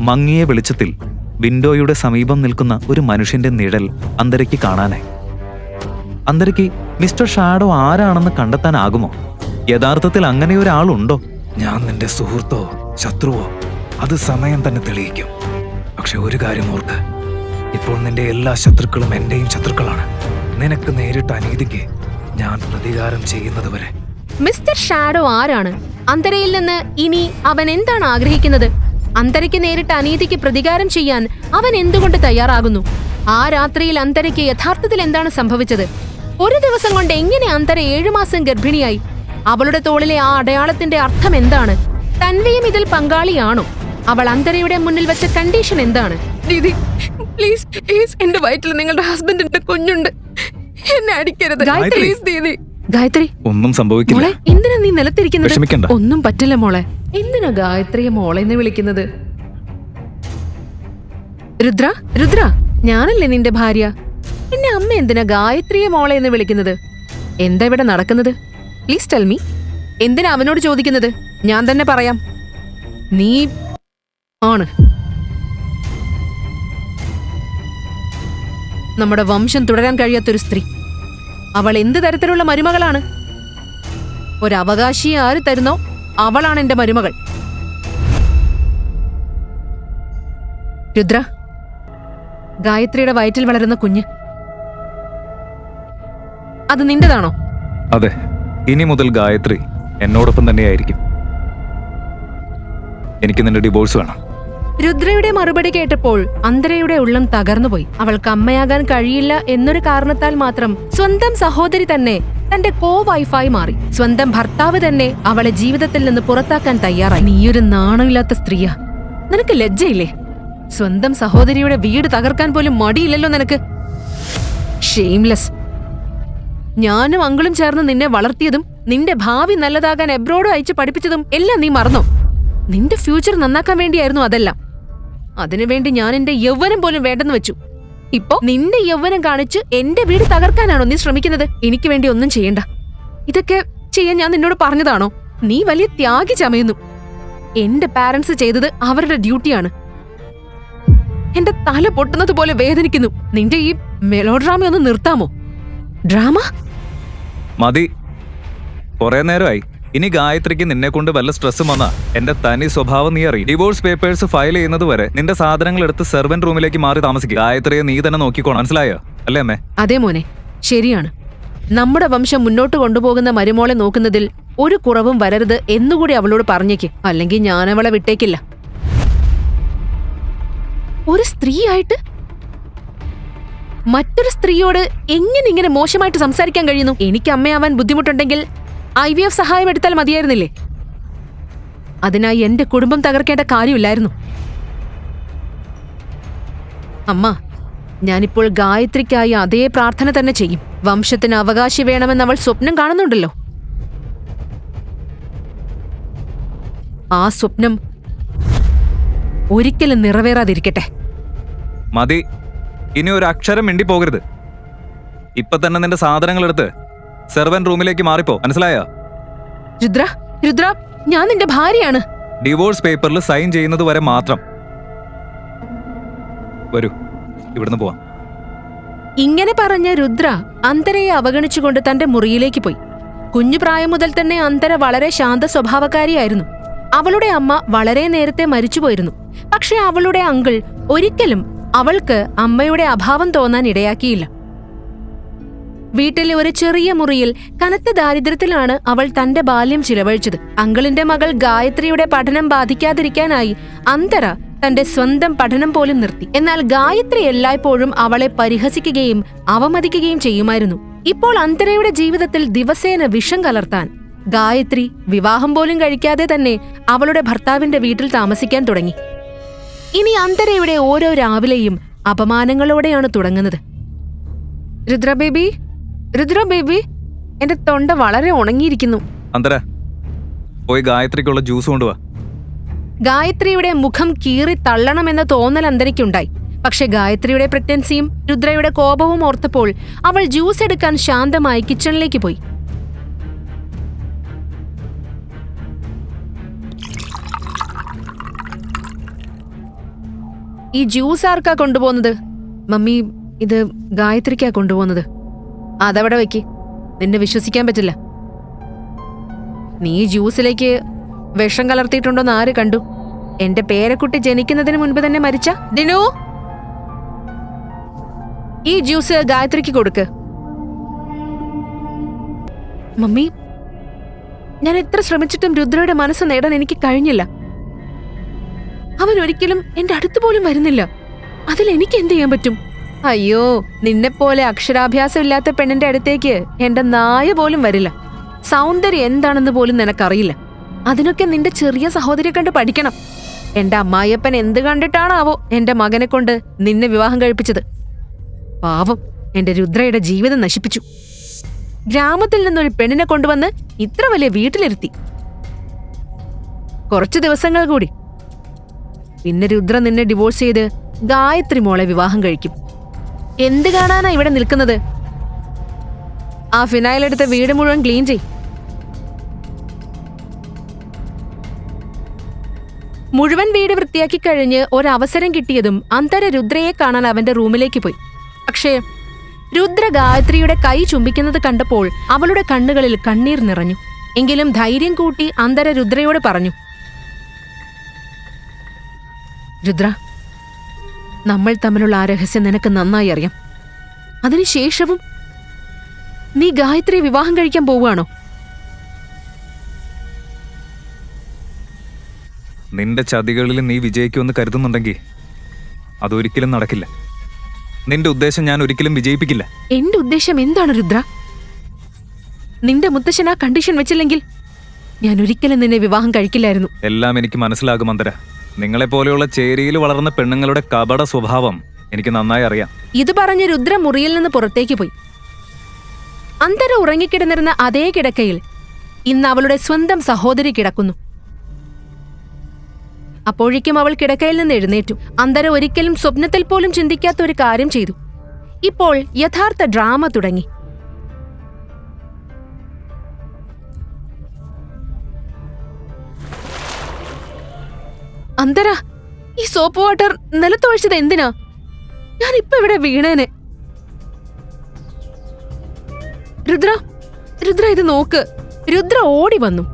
മങ്ങിയ വെളിച്ചത്തിൽ വിൻഡോയുടെ സമീപം നിൽക്കുന്ന ഒരു മനുഷ്യന്റെ നിഴൽ അന്തരയ്ക്ക് കാണാനായി. അന്തരയ്ക്ക് മിസ്റ്റർ ഷാഡോ ആരാണെന്ന് കണ്ടെത്താനാകുമോ? യഥാർത്ഥത്തിൽ അങ്ങനെ ഒരാളുണ്ടോ? ഞാൻ നിന്റെ സുഹൃത്തോ ശത്രുവോ അത് സമയം തന്നെ തെളിയിക്കും. പക്ഷെ ഒരു കാര്യം ഓർക്ക്, ഇപ്പോൾ നിന്റെ എല്ലാ ശത്രുക്കളും എന്റെയും ശത്രുക്കളാണ്. നിനക്ക് നേരിട്ട അനീതിക്ക് ഞാൻ പ്രതികാരം ചെയ്യുന്നതുവരെ. മിസ്റ്റർ ഷാഡോ ആരാണ്? അന്തരയിൽ നിന്ന് ഇനി അവൻ എന്താണ് ആഗ്രഹിക്കുന്നത്? അന്തരയ്ക്ക് നേരിട്ട അനീതിക്ക് പ്രതികാരം ചെയ്യാൻ അവൻ എന്തുകൊണ്ട് തയ്യാറാകുന്നു? ആ രാത്രിയിൽ അന്തരയ്ക്ക് യഥാർത്ഥത്തിൽ എന്താണ് സംഭവിച്ചത്? ഒരു ദിവസം കൊണ്ട് എങ്ങനെ അന്തര 7 മാസം ഗർഭിണിയായി? അവളുടെ തോളിലെ ആ അടയാളത്തിന്റെ അർത്ഥം എന്താണ്? തൻവിയും ഇതിൽ പങ്കാളിയാണോ? അവൾ അന്തരയുടെ മുന്നിൽ വെച്ച കണ്ടീഷൻ എന്താണ്? ദീദി പ്ലീസ് പ്ലീസ്, എന്റെ വയറ്റിൽ നിങ്ങളുടെ ഹസ്ബൻഡിന്റെ കുഞ്ഞുണ്ട്, എന്നെ അടിക്കരുത് പ്ലീസ് ദീദി. ഗായത്രി, ഒന്നും സംഭവിക്കില്ല. മോളെ എന്തിനാ നീ നിലത്തിരിക്കുന്നത്? വിഷമിക്കണ്ട. ഒന്നും പറ്റില്ല മോളെ. എന്തിനാ ഗായത്രിയെ മോളെ എന്ന് വിളിക്കുന്നത്? രുദ്ര, രുദ്ര, ഞാനല്ലേ നിന്റെ ഭാര്യ. എന്നെ അമ്മ എന്തിനാ ഗായത്രിയെ മോളെ എന്ന് വിളിക്കുന്നത്? എന്താ ഇവിടെ നടക്കുന്നത്? Please tell me. എന്തിനാ അവനോട് ചോദിക്കുന്നത്? ഞാൻ തന്നെ പറയാം. നീ ആണ് നമ്മുടെ വംശം തുടരാൻ കഴിയാത്തൊരു സ്ത്രീ. അവൾ എന്ത് തരത്തിലുള്ള മരുമകളാണ്? ഒരവകാശിയെ ആര് തരുന്നോ അവളാണ് എന്റെ മരുമകൾ. രുദ്ര, ഗായത്രിയുടെ വയറ്റിൽ വളരുന്ന കുഞ്ഞ് അത് നിന്റെതാണോ? അതെ, ഇനി മുതൽ ഗായത്രി എന്നോടൊപ്പം തന്നെയായിരിക്കും. എനിക്ക് നിന്റെ ഡിവോഴ്സ് വേണം. രുദ്രയുടെ മറുപടി കേട്ടപ്പോൾ അന്തരയുടെ ഉള്ളം തകർന്നുപോയി. അവൾക്ക് അമ്മയാകാൻ കഴിയില്ല എന്നൊരു കാരണത്താൽ മാത്രം സ്വന്തം സഹോദരി തന്നെ തന്റെ കോ വൈഫായി മാറി. സ്വന്തം ഭർത്താവ് തന്നെ അവളെ ജീവിതത്തിൽ നിന്ന് പുറത്താക്കാൻ തയ്യാറായി. നീയൊരു നാണമില്ലാത്ത സ്ത്രീയാ. നിനക്ക് ലജ്ജയില്ലേ? സ്വന്തം സഹോദരിയുടെ വീട് തകർക്കാൻ പോലും മടിയില്ലല്ലോ നിനക്ക്. ഷെയിംലെസ്. ഞാനും അങ്കിളും ചേർന്ന് നിന്നെ വളർത്തിയതും നിന്റെ ഭാവി നല്ലതാകാൻ എബ്രോഡ് അയച്ച് പഠിപ്പിച്ചതും എല്ലാം നീ മറന്നോ? നിന്റെ ഫ്യൂച്ചർ നന്നാക്കാൻ വേണ്ടിയായിരുന്നു അതെല്ലാം. അതിനുവേണ്ടി ഞാൻ എന്റെ യൗവനം പോലും വേണ്ടെന്ന് വെച്ചു. ഇപ്പോ നിന്റെ യൗവനം കാണിച്ച് എന്റെ വീട് തകർക്കാനാണോ നീ ശ്രമിക്കുന്നത്? എനിക്ക് വേണ്ടി ഒന്നും ചെയ്യണ്ട. ഇതൊക്കെ ചെയ്യാൻ ഞാൻ നിന്നോട് പറഞ്ഞതാണോ? നീ വലിയ ത്യാഗി ചമയുന്നു. എന്റെ പാരന്റ്സ് ചെയ്തത് അവരുടെ ഡ്യൂട്ടിയാണ്. എന്റെ തല പൊട്ടുന്നത് പോലെ വേദനിക്കുന്നു. നിന്റെ ഈ മെലോഡ്രാമ ഒന്ന് നിർത്താമോ? ഡ്രാമ മതി, കുറെ നേരമായി. ഇനി ഗായത്രിക്ക് നിന്നെ കൊണ്ട് വല്ല സ്ട്രെസ്സും വന്നാ എന്റെ തനി സ്വഭാവം നീ അറിയും. ഡിവോഴ്സ് പേപ്പേഴ്സ് ഫയൽ ചെയ്യുന്നത് വരെ നിന്റെ സാധനങ്ങൾ എടുത്ത് സെർവന്റ് റൂമിലേക്ക് മാറി താമസിക്കുക. ഗായത്രിയെ നീ തന്നെ നോക്കിക്കോണം, മനസ്സിലായോ? അല്ലേ അമ്മേ? അതെ മോനെ, ശരിയാണ്. നമ്മുടെ വംശം മുന്നോട്ട് കൊണ്ടുപോകുന്ന മരുമോളെ നോക്കുന്നതിൽ ഒരു കുറവും വരരുത് എന്നുകൂടി അവളോട് പറഞ്ഞേക്ക്. അല്ലെങ്കിൽ ഞാൻ അവളെ വിട്ടേക്കില്ല. ഒരു സ്ത്രീയായിട്ട് മറ്റൊരു സ്ത്രീയോട് എങ്ങനെ ഇങ്ങനെ മോശമായിട്ട് സംസാരിക്കാൻ കഴിയുന്നു? എനിക്ക് അമ്മയാവാൻ ബുദ്ധിമുട്ടുണ്ടെങ്കിൽ IVF സഹായം എടുത്താൽ മതിയായിരുന്നില്ലേ? അതിനായി എന്റെ കുടുംബം തകർക്കേണ്ട കാര്യമില്ലായിരുന്നു. അമ്മ, ഞാനിപ്പോൾ ഗായത്രിക്കായി അതേ പ്രാർത്ഥന തന്നെ ചെയ്യും. വംശത്തിന് അവകാശി വേണമെന്ന് അവൾ സ്വപ്നം കാണുന്നുണ്ടല്ലോ. ആ സ്വപ്നം ഒരിക്കലും നിറവേറാതിരിക്കട്ടെ. മതി, ഇനി ഒരു അക്ഷരം മിണ്ടി പോകരുത്. ഇപ്പൊ തന്നെ നിന്റെ സാധനങ്ങൾ എടുത്ത് സെർവന്റ് റൂമിലേക്ക് മാറിപ്പോ, മനസ്സിലായോ? രുദ്ര, രുദ്ര, ഞാൻ നിന്റെ ഭാര്യയാണ്. ഡിവോഴ്സ് പേപ്പറിൽ സൈൻ ചെയ്യുന്നത് വരെ മാത്രം. വരൂ, ഇവിടുന്ന് പോവാം. ഇങ്ങനെ പറഞ്ഞ രുദ്ര അന്തരയെ അവഗണിച്ചുകൊണ്ട് തന്റെ മുറിയിലേക്ക് പോയി. കുഞ്ഞു പ്രായം മുതൽ തന്നെ അന്തര വളരെ ശാന്ത സ്വഭാവക്കാരിയായിരുന്നു. അവളുടെ അമ്മ വളരെ നേരത്തെ മരിച്ചുപോയിരുന്നു. പക്ഷെ അവളുടെ അങ്കിൾ ഒരിക്കലും അവൾക്ക് അമ്മയുടെ അഭാവം തോന്നാൻ ഇടയാക്കിയില്ല. വീട്ടിലെ ഒരു ചെറിയ മുറിയിൽ കനത്ത ദാരിദ്ര്യത്തിലാണ് അവൾ തന്റെ ബാല്യം ചിലവഴിച്ചത്. അങ്കിളിന്റെ മകൾ ഗായത്രിയുടെ പഠനം ബാധിക്കാതിരിക്കാനായി അന്തര തന്റെ സ്വന്തം പഠനം പോലും നിർത്തി. എന്നാൽ ഗായത്രി എല്ലായ്പ്പോഴും അവളെ പരിഹസിക്കുകയും അവമതിക്കുകയും ചെയ്യുമായിരുന്നു. ഇപ്പോൾ അന്തരയുടെ ജീവിതത്തിൽ ദിവസേന വിഷം കലർത്താൻ ഗായത്രി വിവാഹം പോലും കഴിക്കാതെ തന്നെ അവളുടെ ഭർത്താവിന്റെ വീട്ടിൽ താമസിക്കാൻ തുടങ്ങി. ഇനി അന്തരയുടെ ഓരോ രാവിലെയും അപമാനങ്ങളോടെയാണ് തുടങ്ങുന്നത്. രുദ്ര ബേബി, രുദ്ര ബേബി, എന്റെ തൊണ്ട വളരെ ഉണങ്ങിയിരിക്കുന്നു. അന്തര, പോയി ഗായത്രിക്കുള്ള ജ്യൂസ് കൊണ്ടുവാ. ഗായത്രിയുടെ മുഖം കീറി തള്ളണമെന്ന തോന്നൽ അന്തരയ്ക്കുണ്ടായി. പക്ഷെ ഗായത്രിയുടെ പ്രഗ്നൻസിയും രുദ്രയുടെ കോപവും ഓർത്തപ്പോൾ അവൾ ജ്യൂസ് എടുക്കാൻ ശാന്തമായി കിച്ചണിലേക്ക് പോയി. ഈ ജ്യൂസ് ആർക്കാ കൊണ്ടുപോകുന്നത്? മമ്മി, ഇത് ഗായത്രിക്കാ കൊണ്ടുപോകുന്നത്. അതവിടെ വെക്ക്. നിന്നെ വിശ്വസിക്കാൻ പറ്റില്ല. നീ ജ്യൂസിലേക്ക് വിഷം കലർത്തിയിട്ടുണ്ടോന്ന് ആര് കണ്ടു? എന്റെ പേരക്കുട്ടി ജനിക്കുന്നതിന് മുൻപ് തന്നെ മരിച്ച? ദിനു, ഈ ജ്യൂസ് ഗായത്രിക്ക് കൊടുക്ക്. മമ്മി, ഞാൻ എത്ര ശ്രമിച്ചിട്ടും രുദ്രയുടെ മനസ്സ് നേടാൻ എനിക്ക് കഴിഞ്ഞില്ല. അവൻ ഒരിക്കലും എന്റെ അടുത്ത് പോലും വരുന്നില്ല. അതിൽ എനിക്ക് എന്ത് ചെയ്യാൻ പറ്റും? അയ്യോ, നിന്നെപ്പോലെ അക്ഷരാഭ്യാസം ഇല്ലാത്ത പെണ്ണിന്റെ അടുത്തേക്ക് എന്റെ നായ പോലും വരില്ല. സൗന്ദര്യം എന്താണെന്ന് പോലും നിനക്കറിയില്ല. അതിനൊക്കെ നിന്റെ ചെറിയ സഹോദരിയെ കണ്ട് പഠിക്കണം. എന്റെ അമ്മായിയപ്പൻ എന്ത് കണ്ടിട്ടാണാവോ എന്റെ മകനെ കൊണ്ട് നിന്നെ വിവാഹം കഴിപ്പിച്ചത്. പാവം, എന്റെ രുദ്രയുടെ ജീവിതം നശിപ്പിച്ചു. ഗ്രാമത്തിൽ നിന്നൊരു പെണ്ണിനെ കൊണ്ടുവന്ന് ഇത്ര വലിയ വീട്ടിലിരുത്തി. കുറച്ചു ദിവസങ്ങൾ കൂടി, പിന്നെ രുദ്ര നിന്നെ ഡിവോഴ്സ് ചെയ്ത് ഗായത്രി മോളെ വിവാഹം കഴിക്കും. എന്ത് കാണാനാ ഇവിടെ നിൽക്കുന്നത്? ആ ഫിനായിലെടുത്ത വീട് മുഴുവൻ ക്ലീൻ ചെയ്. മുഴുവൻ വീട് വൃത്തിയാക്കി കഴിഞ്ഞ് ഒരവസരം കിട്ടിയതും അന്തര രുദ്രയെ കാണാൻ അവന്റെ റൂമിലേക്ക് പോയി. പക്ഷേ രുദ്ര ഗായത്രിയുടെ കൈ ചുംബിക്കുന്നത് കണ്ടപ്പോൾ അവളുടെ കണ്ണുകളിൽ കണ്ണീർ നിറഞ്ഞു. എങ്കിലും ധൈര്യം കൂട്ടി അന്തര രുദ്രയോട് പറഞ്ഞു, രുദ്ര, നമ്മൾ തമ്മിലുള്ള ആ രഹസ്യം നിനക്ക് നന്നായി അറിയാം. അതിനുശേഷവും നീ ഗായത്രിയെ വിവാഹം കഴിക്കാൻ പോവുകയാണോ? നിന്റെ ചതികളിൽ നീ വിജയിക്കുമെന്ന് കരുതുന്നുണ്ടെങ്കിൽ അതൊരിക്കലും നടക്കില്ല. നിന്റെ ഉദ്ദേശം ഞാൻ ഒരിക്കലും വിജയിപ്പിക്കില്ല. എന്റെ ഉദ്ദേശം എന്താണ് രുദ്ര? നിന്റെ മുത്തശ്ശൻ ആ കണ്ടീഷൻ വെച്ചില്ലെങ്കിൽ ഞാൻ ഒരിക്കലും നിന്നെ വിവാഹം കഴിക്കില്ലായിരുന്നു. എല്ലാം എനിക്ക് മനസ്സിലാകും അന്തര. നിങ്ങളെപ്പോലെയുള്ള ചേരിയിൽ വളർന്ന പെണ്ണുങ്ങളുടെ കപട സ്വഭാവം എനിക്ക് നന്നായി അറിയാം. ഇത് പറഞ്ഞ് രുദ്ര മുറിയിൽ നിന്ന് പുറത്തേക്ക് പോയി. അന്തര ഉറങ്ങിക്കിടന്നിരുന്ന അതേ കിടക്കയിൽ ഇന്ന് അവളുടെ സ്വന്തം സഹോദരി കിടക്കുന്നു. അപ്പോഴേക്കും അവൾ കിടക്കയിൽ നിന്ന് എഴുന്നേറ്റു. അന്തര ഒരിക്കലും സ്വപ്നത്തിൽ പോലും ചിന്തിക്കാത്ത ഒരു കാര്യം ചെയ്തു. ഇപ്പോൾ യഥാർത്ഥ ഡ്രാമ തുടങ്ങി. അന്തര, ഈ സോപ്പ് വാട്ടർ നിലത്തൊഴിച്ചത് എന്തിനാ? ഞാൻ ഇപ്പൊ ഇവിടെ വീണേനെ. രുദ്ര, രുദ്ര ഇത് നോക്ക്. രുദ്ര ഓടി വന്നു.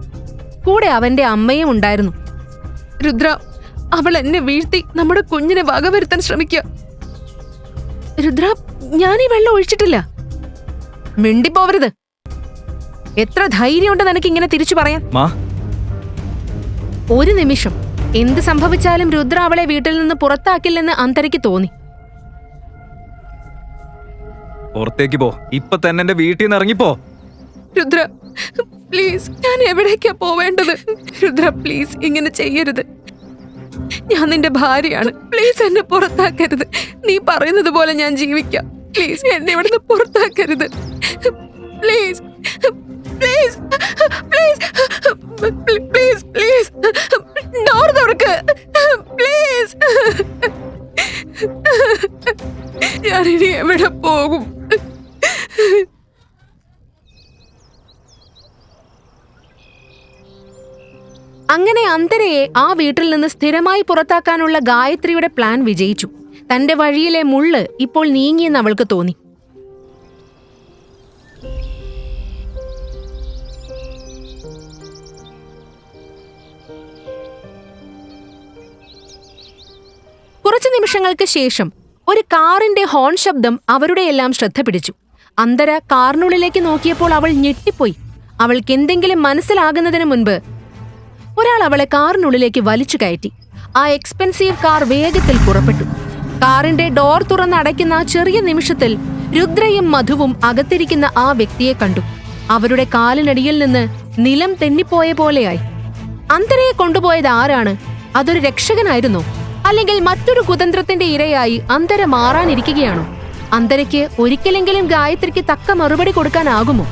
കൂടെ അവന്റെ അമ്മയും ഉണ്ടായിരുന്നു. രുദ്ര, അവൾ എന്നെ വീഴ്ത്തി നമ്മുടെ കുഞ്ഞിനെ വകവരുത്താൻ ശ്രമിക്കുക. രുദ്ര, ഞാൻ ഈ വെള്ളം ഒഴിച്ചിട്ടില്ല. മിണ്ടിപ്പോവരുത്. എത്ര ധൈര്യമുണ്ട് നിനക്ക് ഇങ്ങനെ തിരിച്ചു പറയാൻ? ഒരു നിമിഷം എന്ത് സംഭവിച്ചാലും രുദ്ര അവളെ വീട്ടിൽ നിന്ന് പുറത്താക്കില്ലെന്ന് അന്തരയ്ക്ക് തോന്നി. പുറത്തേക്ക് പോ. ഇപ്പൊ തന്നെ എന്റെ വീട്ടിൽ നിന്ന് ഇറങ്ങിപ്പോ. രുദ്ര പ്ലീസ്, ഞാൻ എവിടേക്കാ പോവേണ്ടത്? രുദ്ര പ്ലീസ്, ഇങ്ങനെ ചെയ്യരുത്. ഞാൻ നിന്റെ ഭാര്യയാണ്. പ്ലീസ് എന്നെ പുറത്താക്കരുത്. നീ പറയുന്നത് പോലെ ഞാൻ ജീവിക്കാം. പ്ലീസ് എന്നെ ഇവിടുന്ന് പുറത്താക്കരുത്. Please please please please please door തുറക്ക്. പ്ലീസ്, ഞാനിനി എവിടെ പോകും? അങ്ങനെ അന്തരയെ ആ വീട്ടിൽ നിന്ന് സ്ഥിരമായി പുറത്താക്കാനുള്ള ഗായത്രിയുടെ പ്ലാൻ വിജയിച്ചു. തന്റെ വഴിയിലെ മുള്ള് ഇപ്പോൾ നീങ്ങിയെന്ന് അവൾക്ക് തോന്നി. കുറച്ചു നിമിഷങ്ങൾക്ക് ശേഷം ഒരു കാറിന്റെ ഹോൺ ശബ്ദം അവരുടെയെല്ലാം ശ്രദ്ധ പിടിച്ചു. അന്തര കാറിനുള്ളിലേക്ക് നോക്കിയപ്പോൾ അവൾ ഞെട്ടിപ്പോയി. അവൾക്ക് എന്തെങ്കിലും മനസ്സിലാകുന്നതിന് മുൻപ് ഒരാൾ അവളെ കാറിനുള്ളിലേക്ക് വലിച്ചു കയറ്റി. ആ എക്സ്പെൻസീവ് കാർ വേഗത്തിൽ പുറപ്പെട്ടു. കാറിന്റെ ഡോർ തുറന്നടയ്ക്കുന്ന ആ ചെറിയ നിമിഷത്തിൽ രുദ്രയും മധുവും അകത്തിരിക്കുന്ന ആ വ്യക്തിയെ കണ്ടു. അവരുടെ കാലിനടിയിൽ നിന്ന് നിലം തെന്നിപ്പോയ പോലെയായി. അന്തരയെ കൊണ്ടുപോയത് ആരാണ്? അതൊരു രക്ഷകനായിരുന്നോ? അല്ലെങ്കിൽ മറ്റൊരു കുതന്ത്രത്തിന്റെ ഇരയായി അന്തര മാറാനിരിക്കുകയാണോ? അന്തരയ്ക്ക് ഒരിക്കലെങ്കിലും ഗായത്രിക്ക് തക്ക മറുപടി കൊടുക്കാനാകുമോ?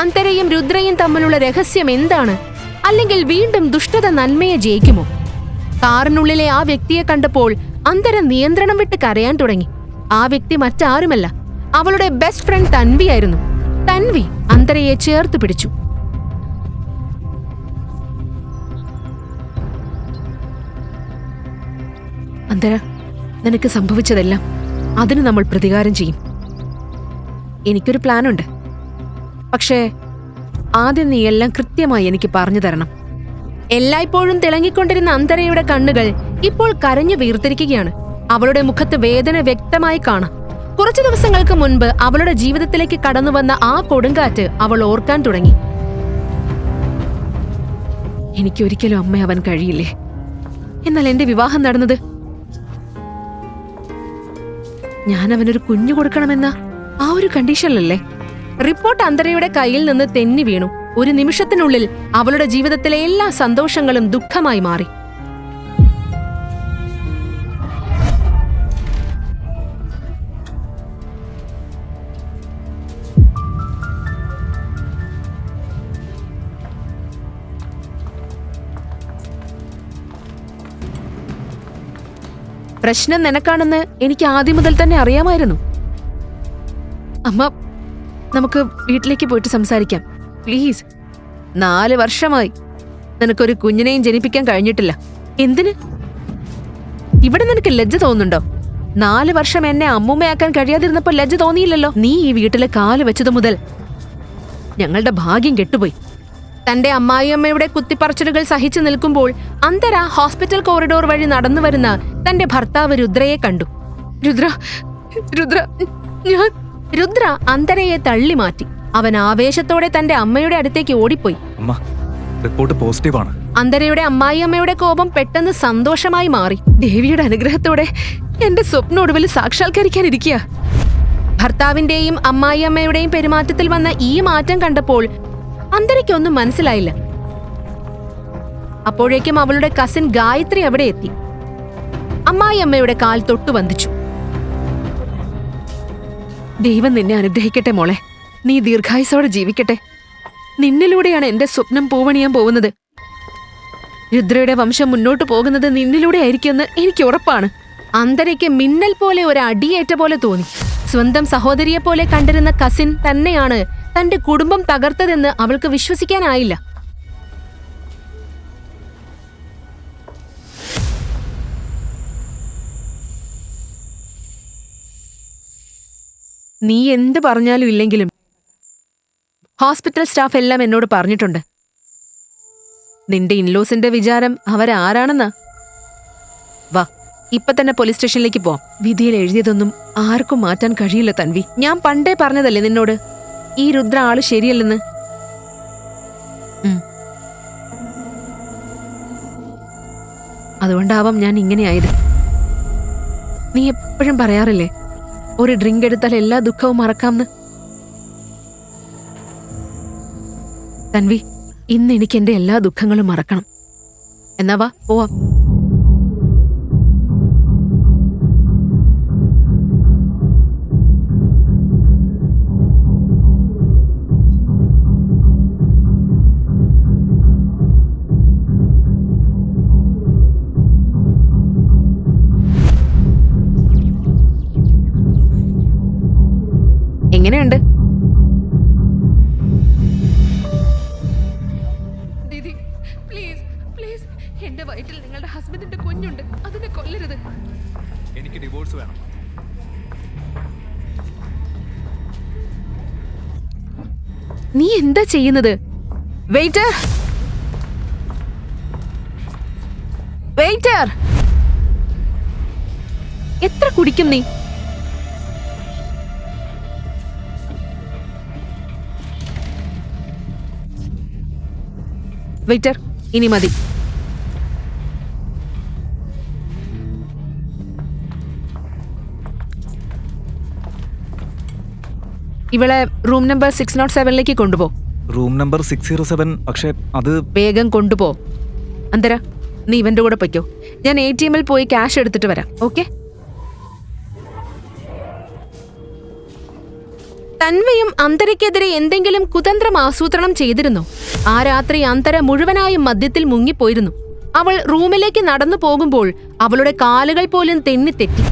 അന്തരയും രുദ്രയും തമ്മിലുള്ള രഹസ്യം എന്താണ്? അല്ലെങ്കിൽ വീണ്ടും ദുഷ്ടത നന്മയെ ജയിക്കുമോ? കാറിനുള്ളിലെ ആ വ്യക്തിയെ കണ്ടപ്പോൾ അന്തര നിയന്ത്രണം വിട്ട് കരയാൻ തുടങ്ങി. ആ വ്യക്തി മറ്റാരുമല്ല, അവളുടെ ബെസ്റ്റ് ഫ്രണ്ട് തൻവിയായിരുന്നു. തൻവി അന്തരയെ ചേർത്ത് പിടിച്ചു. അന്തര, നിനക്ക് സംഭവിച്ചതെല്ലാം അതിന് നമ്മൾ പ്രതികാരം ചെയ്യും. എനിക്കൊരു പ്ലാനുണ്ട്. പക്ഷേ ആദ്യം നീ എല്ലാം കൃത്യമായി എനിക്ക് പറഞ്ഞു തരണം. എല്ലായ്പ്പോഴും തിളങ്ങിക്കൊണ്ടിരുന്ന അന്തരയുടെ കണ്ണുകൾ ഇപ്പോൾ കരഞ്ഞു വീർത്തിരിക്കുകയാണ്. അവളുടെ മുഖത്ത് വേദന വ്യക്തമായി കാണാം. കുറച്ചു ദിവസങ്ങൾക്ക് മുൻപ് അവളുടെ ജീവിതത്തിലേക്ക് കടന്നുവന്ന ആ കൊടുങ്കാറ്റ് അവൾ ഓർക്കാൻ തുടങ്ങി. എനിക്കൊരിക്കലും അമ്മയാവാൻ കഴിയില്ലേ? എന്നാൽ എന്റെ വിവാഹം നടന്നത് ഞാൻ അവനൊരു കുഞ്ഞു കൊടുക്കണമെന്ന ആ ഒരു കണ്ടീഷനിലല്ലേ? റിപ്പോർട്ട് അന്തരയുടെ കയ്യിൽ നിന്ന് തെന്നി വീണു. ഒരു നിമിഷത്തിനുള്ളിൽ അവളുടെ ജീവിതത്തിലെ എല്ലാ സന്തോഷങ്ങളും ദുഃഖമായി മാറി. പ്രശ്നം നിനക്കാണെന്ന് എനിക്ക് ആദ്യം മുതൽ തന്നെ അറിയാമായിരുന്നു. അമ്മ, നമുക്ക് വീട്ടിലേക്ക് പോയിട്ട് സംസാരിക്കാം പ്ലീസ്. 4 വർഷമായി നിനക്കൊരു കുഞ്ഞിനെയും ജനിപ്പിക്കാൻ കഴിഞ്ഞിട്ടില്ല. എന്തിന്? ഇവിടെ നിനക്ക് ലജ്ജ തോന്നുന്നുണ്ടോ? 4 വർഷം എന്നെ അമ്മൂമ്മയാക്കാൻ കഴിയാതിരുന്നപ്പോ ലജ്ജ തോന്നിയില്ലല്ലോ. നീ ഈ വീട്ടിലെ കാല് വെച്ചതു മുതൽ ഞങ്ങളുടെ ഭാഗ്യം കെട്ടുപോയി. തന്റെ അമ്മായിയമ്മയുടെ കുത്തിപ്പറച്ചിലുകൾ സഹിച്ചു നിൽക്കുമ്പോൾ അന്തര ഹോസ്പിറ്റൽ കോറിഡോർ വഴി നടന്നു വരുന്ന തന്റെ ഭർത്താവ് രുദ്രയെ കണ്ടു. രുദ്ര, രുദ്ര, ഞാൻ... രുദ്ര അന്തരയെ തള്ളി മാറ്റി. അവൻ ആവേശത്തോടെ തന്റെ അമ്മയുടെ അടുത്തേക്ക് ഓടിപ്പോയി. അമ്മ, റിപ്പോർട്ട് പോസിറ്റീവാണ്. അന്തരയുടെ അമ്മായിയമ്മയുടെ കോപം പെട്ടെന്ന് സന്തോഷമായി മാറി. ദേവിയുടെ അനുഗ്രഹത്തോടെ എന്റെ സ്വപ്നം ഒടുവിൽ സാക്ഷാത്കരിക്കാനിരിക്കുക. ഭർത്താവിന്റെയും അമ്മായിയമ്മയുടെയും പെരുമാറ്റത്തിൽ വന്ന ഈ മാറ്റം കണ്ടപ്പോൾ അന്തരയ്ക്കൊന്നും മനസ്സിലായില്ല. അപ്പോഴേക്കും അവളുടെ കസിൻ ഗായത്രി അവിടെ എത്തി. അമ്മായിയമ്മയുടെ കാൽ തൊട്ടു വന്ദിച്ചു. ദൈവം നിന്നെ അനുഗ്രഹിക്കട്ടെ മോളെ. നീ ദീർഘായുസോടെ ജീവിക്കട്ടെ. നിന്നിലൂടെയാണ് എന്റെ സ്വപ്നം പൂവണിയാൻ പോകുന്നത്. രുദ്രയുടെ വംശം മുന്നോട്ട് പോകുന്നത് നിന്നിലൂടെ ആയിരിക്കുമെന്ന് എനിക്ക് ഉറപ്പാണ്. അന്തരയ്ക്ക് മിന്നൽ പോലെ ഒരു അടിയേറ്റ പോലെ തോന്നി. സ്വന്തം സഹോദരിയെ പോലെ കണ്ടിരുന്ന കസിൻ തന്നെയാണ് തന്റെ കുടുംബം തകർത്തതെന്ന് അവൾക്ക് വിശ്വസിക്കാനായില്ല. നീ എന്ത് പറഞ്ഞാലും ഇല്ലെങ്കിലും ഹോസ്പിറ്റൽ സ്റ്റാഫ് എല്ലാം എന്നോട് പറഞ്ഞിട്ടുണ്ട്. നിന്റെ ഇൻലോസിന്റെ വിചാരം അവരാരാണെന്നാ. വാ, ഇപ്പൊ തന്നെ പോലീസ് സ്റ്റേഷനിലേക്ക് പോവാം. വിധിയിൽ എഴുതിയതൊന്നും ആർക്കും മാറ്റാൻ കഴിയില്ല തൻവി. ഞാൻ പണ്ടേ പറഞ്ഞതല്ലേ നിന്നോട് ഈ രുദ്ര ആള് ശരിയല്ലെന്ന്. അതുകൊണ്ടാവാം ഞാൻ ഇങ്ങനെയായത്. നീ എപ്പോഴും പറയാറില്ലേ ഒരു ഡ്രിങ്ക് എടുത്താൽ എല്ലാ ദുഃഖവും മറക്കാമെന്ന്. തൻവി, ഇന്ന് എനിക്ക് എന്റെ എല്ലാ ദുഃഖങ്ങളും മറക്കണം. എന്നാ വാ, പോവാം. എങ്ങനെയുണ്ട്? ദീദി, പ്ലീസ് പ്ലീസ്, എന്റെ വയറ്റിൽ നിങ്ങളുടെ ഹസ്ബൻഡിന്റെ കുഞ്ഞുണ്ട്. അതിനെ കൊല്ലരുത്. എനിക്ക് ഡിവോഴ്സ് വേണം. നീ എന്താ ചെയ്യുന്നത്? വെയിറ്റർ, വെയിറ്റർ, എത്ര കുടിക്കും നീ? വെയിറ്റർ, ഇനി മതി. ഇവളെ റൂം നമ്പർ 607ലേക്ക് കൊണ്ടുപോ. Room number 607. പക്ഷേ അത് വേഗം കൊണ്ടുപോ. അന്തര, നീ ഇവന്റെ കൂടെ പൊയ്ക്കോ. ഞാൻ ATM-ൽ പോയി ക്യാഷ് എടുത്തിട്ട് വരാം. ഓക്കെ? തൻവയും അന്തരയ്ക്കെതിരെ എന്തെങ്കിലും കുതന്ത്രം ആസൂത്രണം ചെയ്തിരുന്നോ? ആ രാത്രി അന്തര മുഴുവനായും മദ്യത്തിൽ മുങ്ങിപ്പോയിരുന്നു. അവൾ റൂമിലേക്ക് നടന്നു പോകുമ്പോൾ അവളുടെ കാലുകൾ പോലും തെന്നിത്തെറ്റി.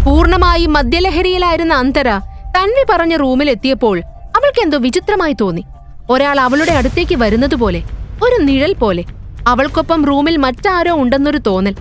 പൂർണ്ണമായും മദ്യലഹരിയിലായിരുന്ന അന്തര തൻവി പറഞ്ഞ റൂമിലെത്തിയപ്പോൾ അവൾക്ക് എന്തോ വിചിത്രമായി തോന്നി. ഒരാൾ അവളുടെ അടുത്തേക്ക് വരുന്നതുപോലെ, ഒരു നിഴൽ പോലെ. അവൾക്കൊപ്പം റൂമിൽ മറ്റാരോ ഉണ്ടെന്നൊരു തോന്നൽ.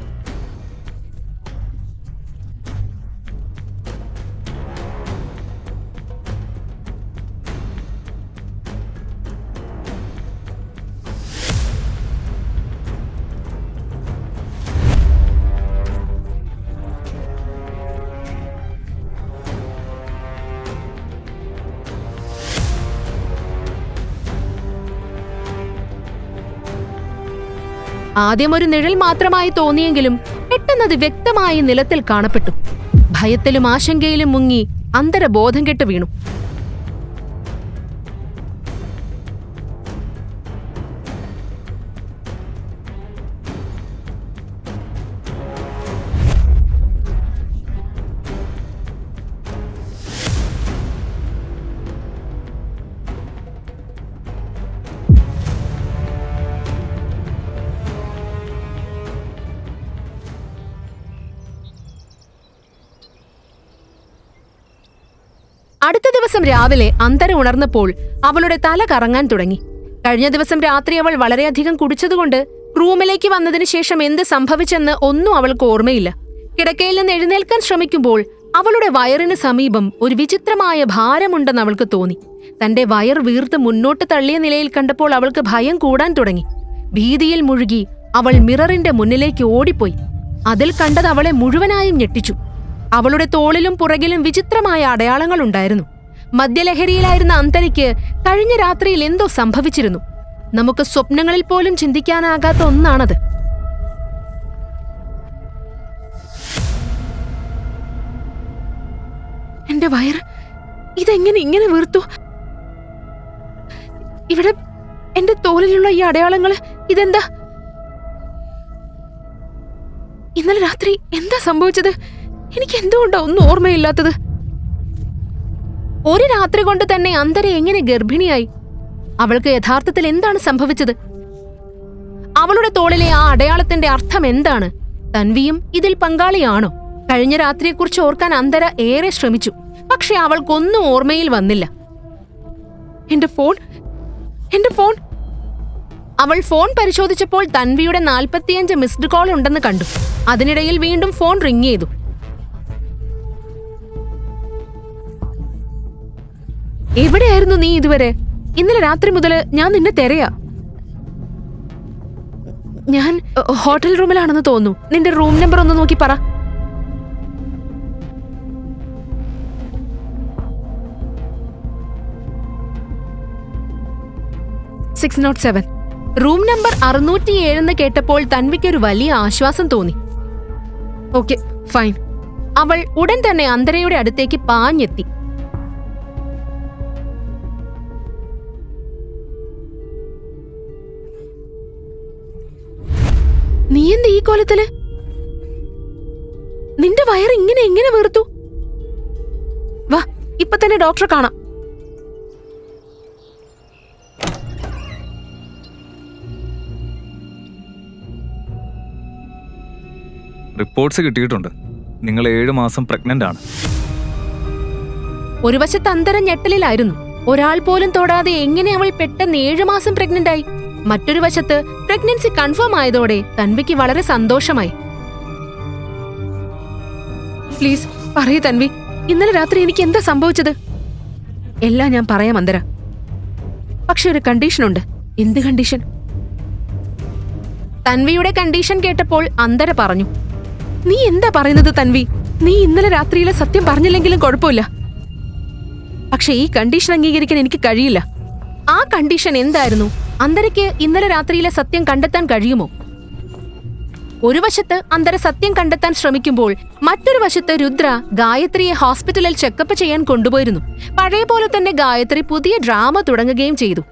ആദ്യം ഒരു നിഴൽ മാത്രമായി തോന്നിയെങ്കിലും പെട്ടെന്നത് വ്യക്തമായി നിലത്തിൽ കാണപ്പെട്ടു. ഭയത്തിലും ആശങ്കയിലും മുങ്ങി അന്തര ബോധം കെട്ട് വീണു. അടുത്ത ദിവസം രാവിലെ അന്തര ഉണർന്നപ്പോൾ അവളുടെ തല കറങ്ങാൻ തുടങ്ങി. കഴിഞ്ഞ ദിവസം രാത്രി അവൾ വളരെയധികം കുടിച്ചതുകൊണ്ട് റൂമിലേക്ക് വന്നതിന് ശേഷം എന്ത് സംഭവിച്ചെന്ന് ഒന്നും അവൾക്ക് ഓർമ്മയില്ല. കിടക്കയിൽ നിന്ന് എഴുന്നേൽക്കാൻ ശ്രമിക്കുമ്പോൾ അവളുടെ വയറിന് സമീപം ഒരു വിചിത്രമായ ഭാരമുണ്ടെന്ന് അവൾക്ക് തോന്നി. തന്റെ വയർ വീർത്ത് മുന്നോട്ട് തള്ളിയ നിലയിൽ കണ്ടപ്പോൾ അവൾക്ക് ഭയം കൂടാൻ തുടങ്ങി. ഭീതിയിൽ മുഴുകി അവൾ മിററിന്റെ മുന്നിലേക്ക് ഓടിപ്പോയി. അതിൽ കണ്ടത് അവളെ മുഴുവനായും ഞെട്ടിച്ചു. അവളുടെ തോളിലും പുറകിലും വിചിത്രമായ അടയാളങ്ങൾ ഉണ്ടായിരുന്നു. മദ്യലഹരിയിലായിരുന്ന അന്തരയ്ക്ക് കഴിഞ്ഞ രാത്രിയിൽ എന്തോ സംഭവിച്ചിരുന്നു. നമുക്ക് സ്വപ്നങ്ങളിൽ പോലും ചിന്തിക്കാനാകാത്ത ഒന്നാണത്. എന്റെ വയർ ഇതെങ്ങനെ ഇങ്ങനെ വീർത്തു? ഇവിടെ എന്റെ തോളിലുള്ള ഈ അടയാളങ്ങൾ ഇതെന്താ? ഇന്നലെ രാത്രി എന്താ സംഭവിച്ചത്? എനിക്ക് എന്തുകൊണ്ടാ ഒന്നും ഓർമ്മയില്ലാത്തത്? ഒരു രാത്രി കൊണ്ട് തന്നെ അന്തര എങ്ങനെ ഗർഭിണിയായി? അവൾക്ക് യഥാർത്ഥത്തിൽ എന്താണ് സംഭവിച്ചത്? അവളുടെ തോളിലെ ആ അടയാളത്തിന്റെ അർത്ഥം എന്താണ്? തൻവിയും ഇതിൽ പങ്കാളിയാണോ? കഴിഞ്ഞ രാത്രിയെക്കുറിച്ച് ഓർക്കാൻ അന്തര ഏറെ ശ്രമിച്ചു. പക്ഷെ അവൾക്കൊന്നും ഓർമ്മയിൽ വന്നില്ല. എന്റെ ഫോൺ. അവൾ ഫോൺ പരിശോധിച്ചപ്പോൾ തൻവിയുടെ 45 മിസ്ഡ് കോൾ ഉണ്ടെന്ന് കണ്ടു. അതിനിടയിൽ വീണ്ടും ഫോൺ റിങ് ചെയ്തു. എവിടെയായിരുന്നു നീ ഇതുവരെ? ഇന്നലെ രാത്രി മുതൽ ഞാൻ നിന്നെ തെരയാ. ഞാൻ ഹോട്ടൽ റൂമിലാണെന്ന് തോന്നുന്നു. നിന്റെ റൂം നമ്പർ ഒന്ന് നോക്കി പറ. റൂം നമ്പർ 607 കേട്ടപ്പോൾ തൻവിക്ക് ഒരു വലിയ ആശ്വാസം തോന്നി. Okay, fine. അവൾ ഉടൻ തന്നെ അന്തരയുടെ അടുത്തേക്ക് പാഞ്ഞെത്തി. നീ എന്താ ഈ കോലത്തില്? നിന്റെ വയർ എങ്ങനെ വീർത്തു? വാ, ഇപ്പൊ തന്നെ ഡോക്ടറെ കാണാം. റിപ്പോർട്ട്സ് കിട്ടിയിട്ടുണ്ട്. നിങ്ങൾ 7 മാസം പ്രഗ്നന്റ് ആണ്. ഒരു വശത്ത് അന്തര ഞെട്ടലിലായിരുന്നു. ഒരാൾ പോലും തൊടാതെ എങ്ങനെ അവൾ പെട്ടെന്ന് 7 മാസം പ്രഗ്നന്റ് ആയി? മറ്റൊരു വശത്ത് പ്രഗ്നൻസി കൺഫേം ആയതോടെ തൻവിക്ക് വളരെ സന്തോഷമായി. പ്ലീസ് പറയൂ തൻവി, ഇന്നലെ രാത്രി എനിക്ക് എന്താ സംഭവിച്ചത്? എല്ലാം ഞാൻ പറയാം അന്തര. പക്ഷെ ഒരു കണ്ടീഷനുണ്ട്. എന്ത് കണ്ടീഷൻ? തൻവിയുടെ കണ്ടീഷൻ കേട്ടപ്പോൾ അന്തര പറഞ്ഞു. നീ എന്താ പറയുന്നത് തൻവി? നീ ഇന്നലെ രാത്രിയിലെ സത്യം പറഞ്ഞില്ലെങ്കിലും കുഴപ്പമില്ല. പക്ഷെ ഈ കണ്ടീഷൻ അംഗീകരിക്കാൻ എനിക്ക് കഴിയില്ല. ആ കണ്ടീഷൻ എന്തായിരുന്നു? അന്തരയ്ക്ക് ഇന്നലെ രാത്രിയിലെ സത്യം കണ്ടെത്താൻ കഴിയുമോ? ഒരു വശത്ത് അന്തര സത്യം കണ്ടെത്താൻ ശ്രമിക്കുമ്പോൾ മറ്റൊരു വശത്ത് രുദ്ര ഗായത്രിയെ ഹോസ്പിറ്റലിൽ ചെക്കപ്പ് ചെയ്യാൻ കൊണ്ടുപോയിരുന്നു. പഴയ പോലെ തന്നെ ഗായത്രി പുതിയ ഡ്രാമ തുടങ്ങുകയും ചെയ്തു.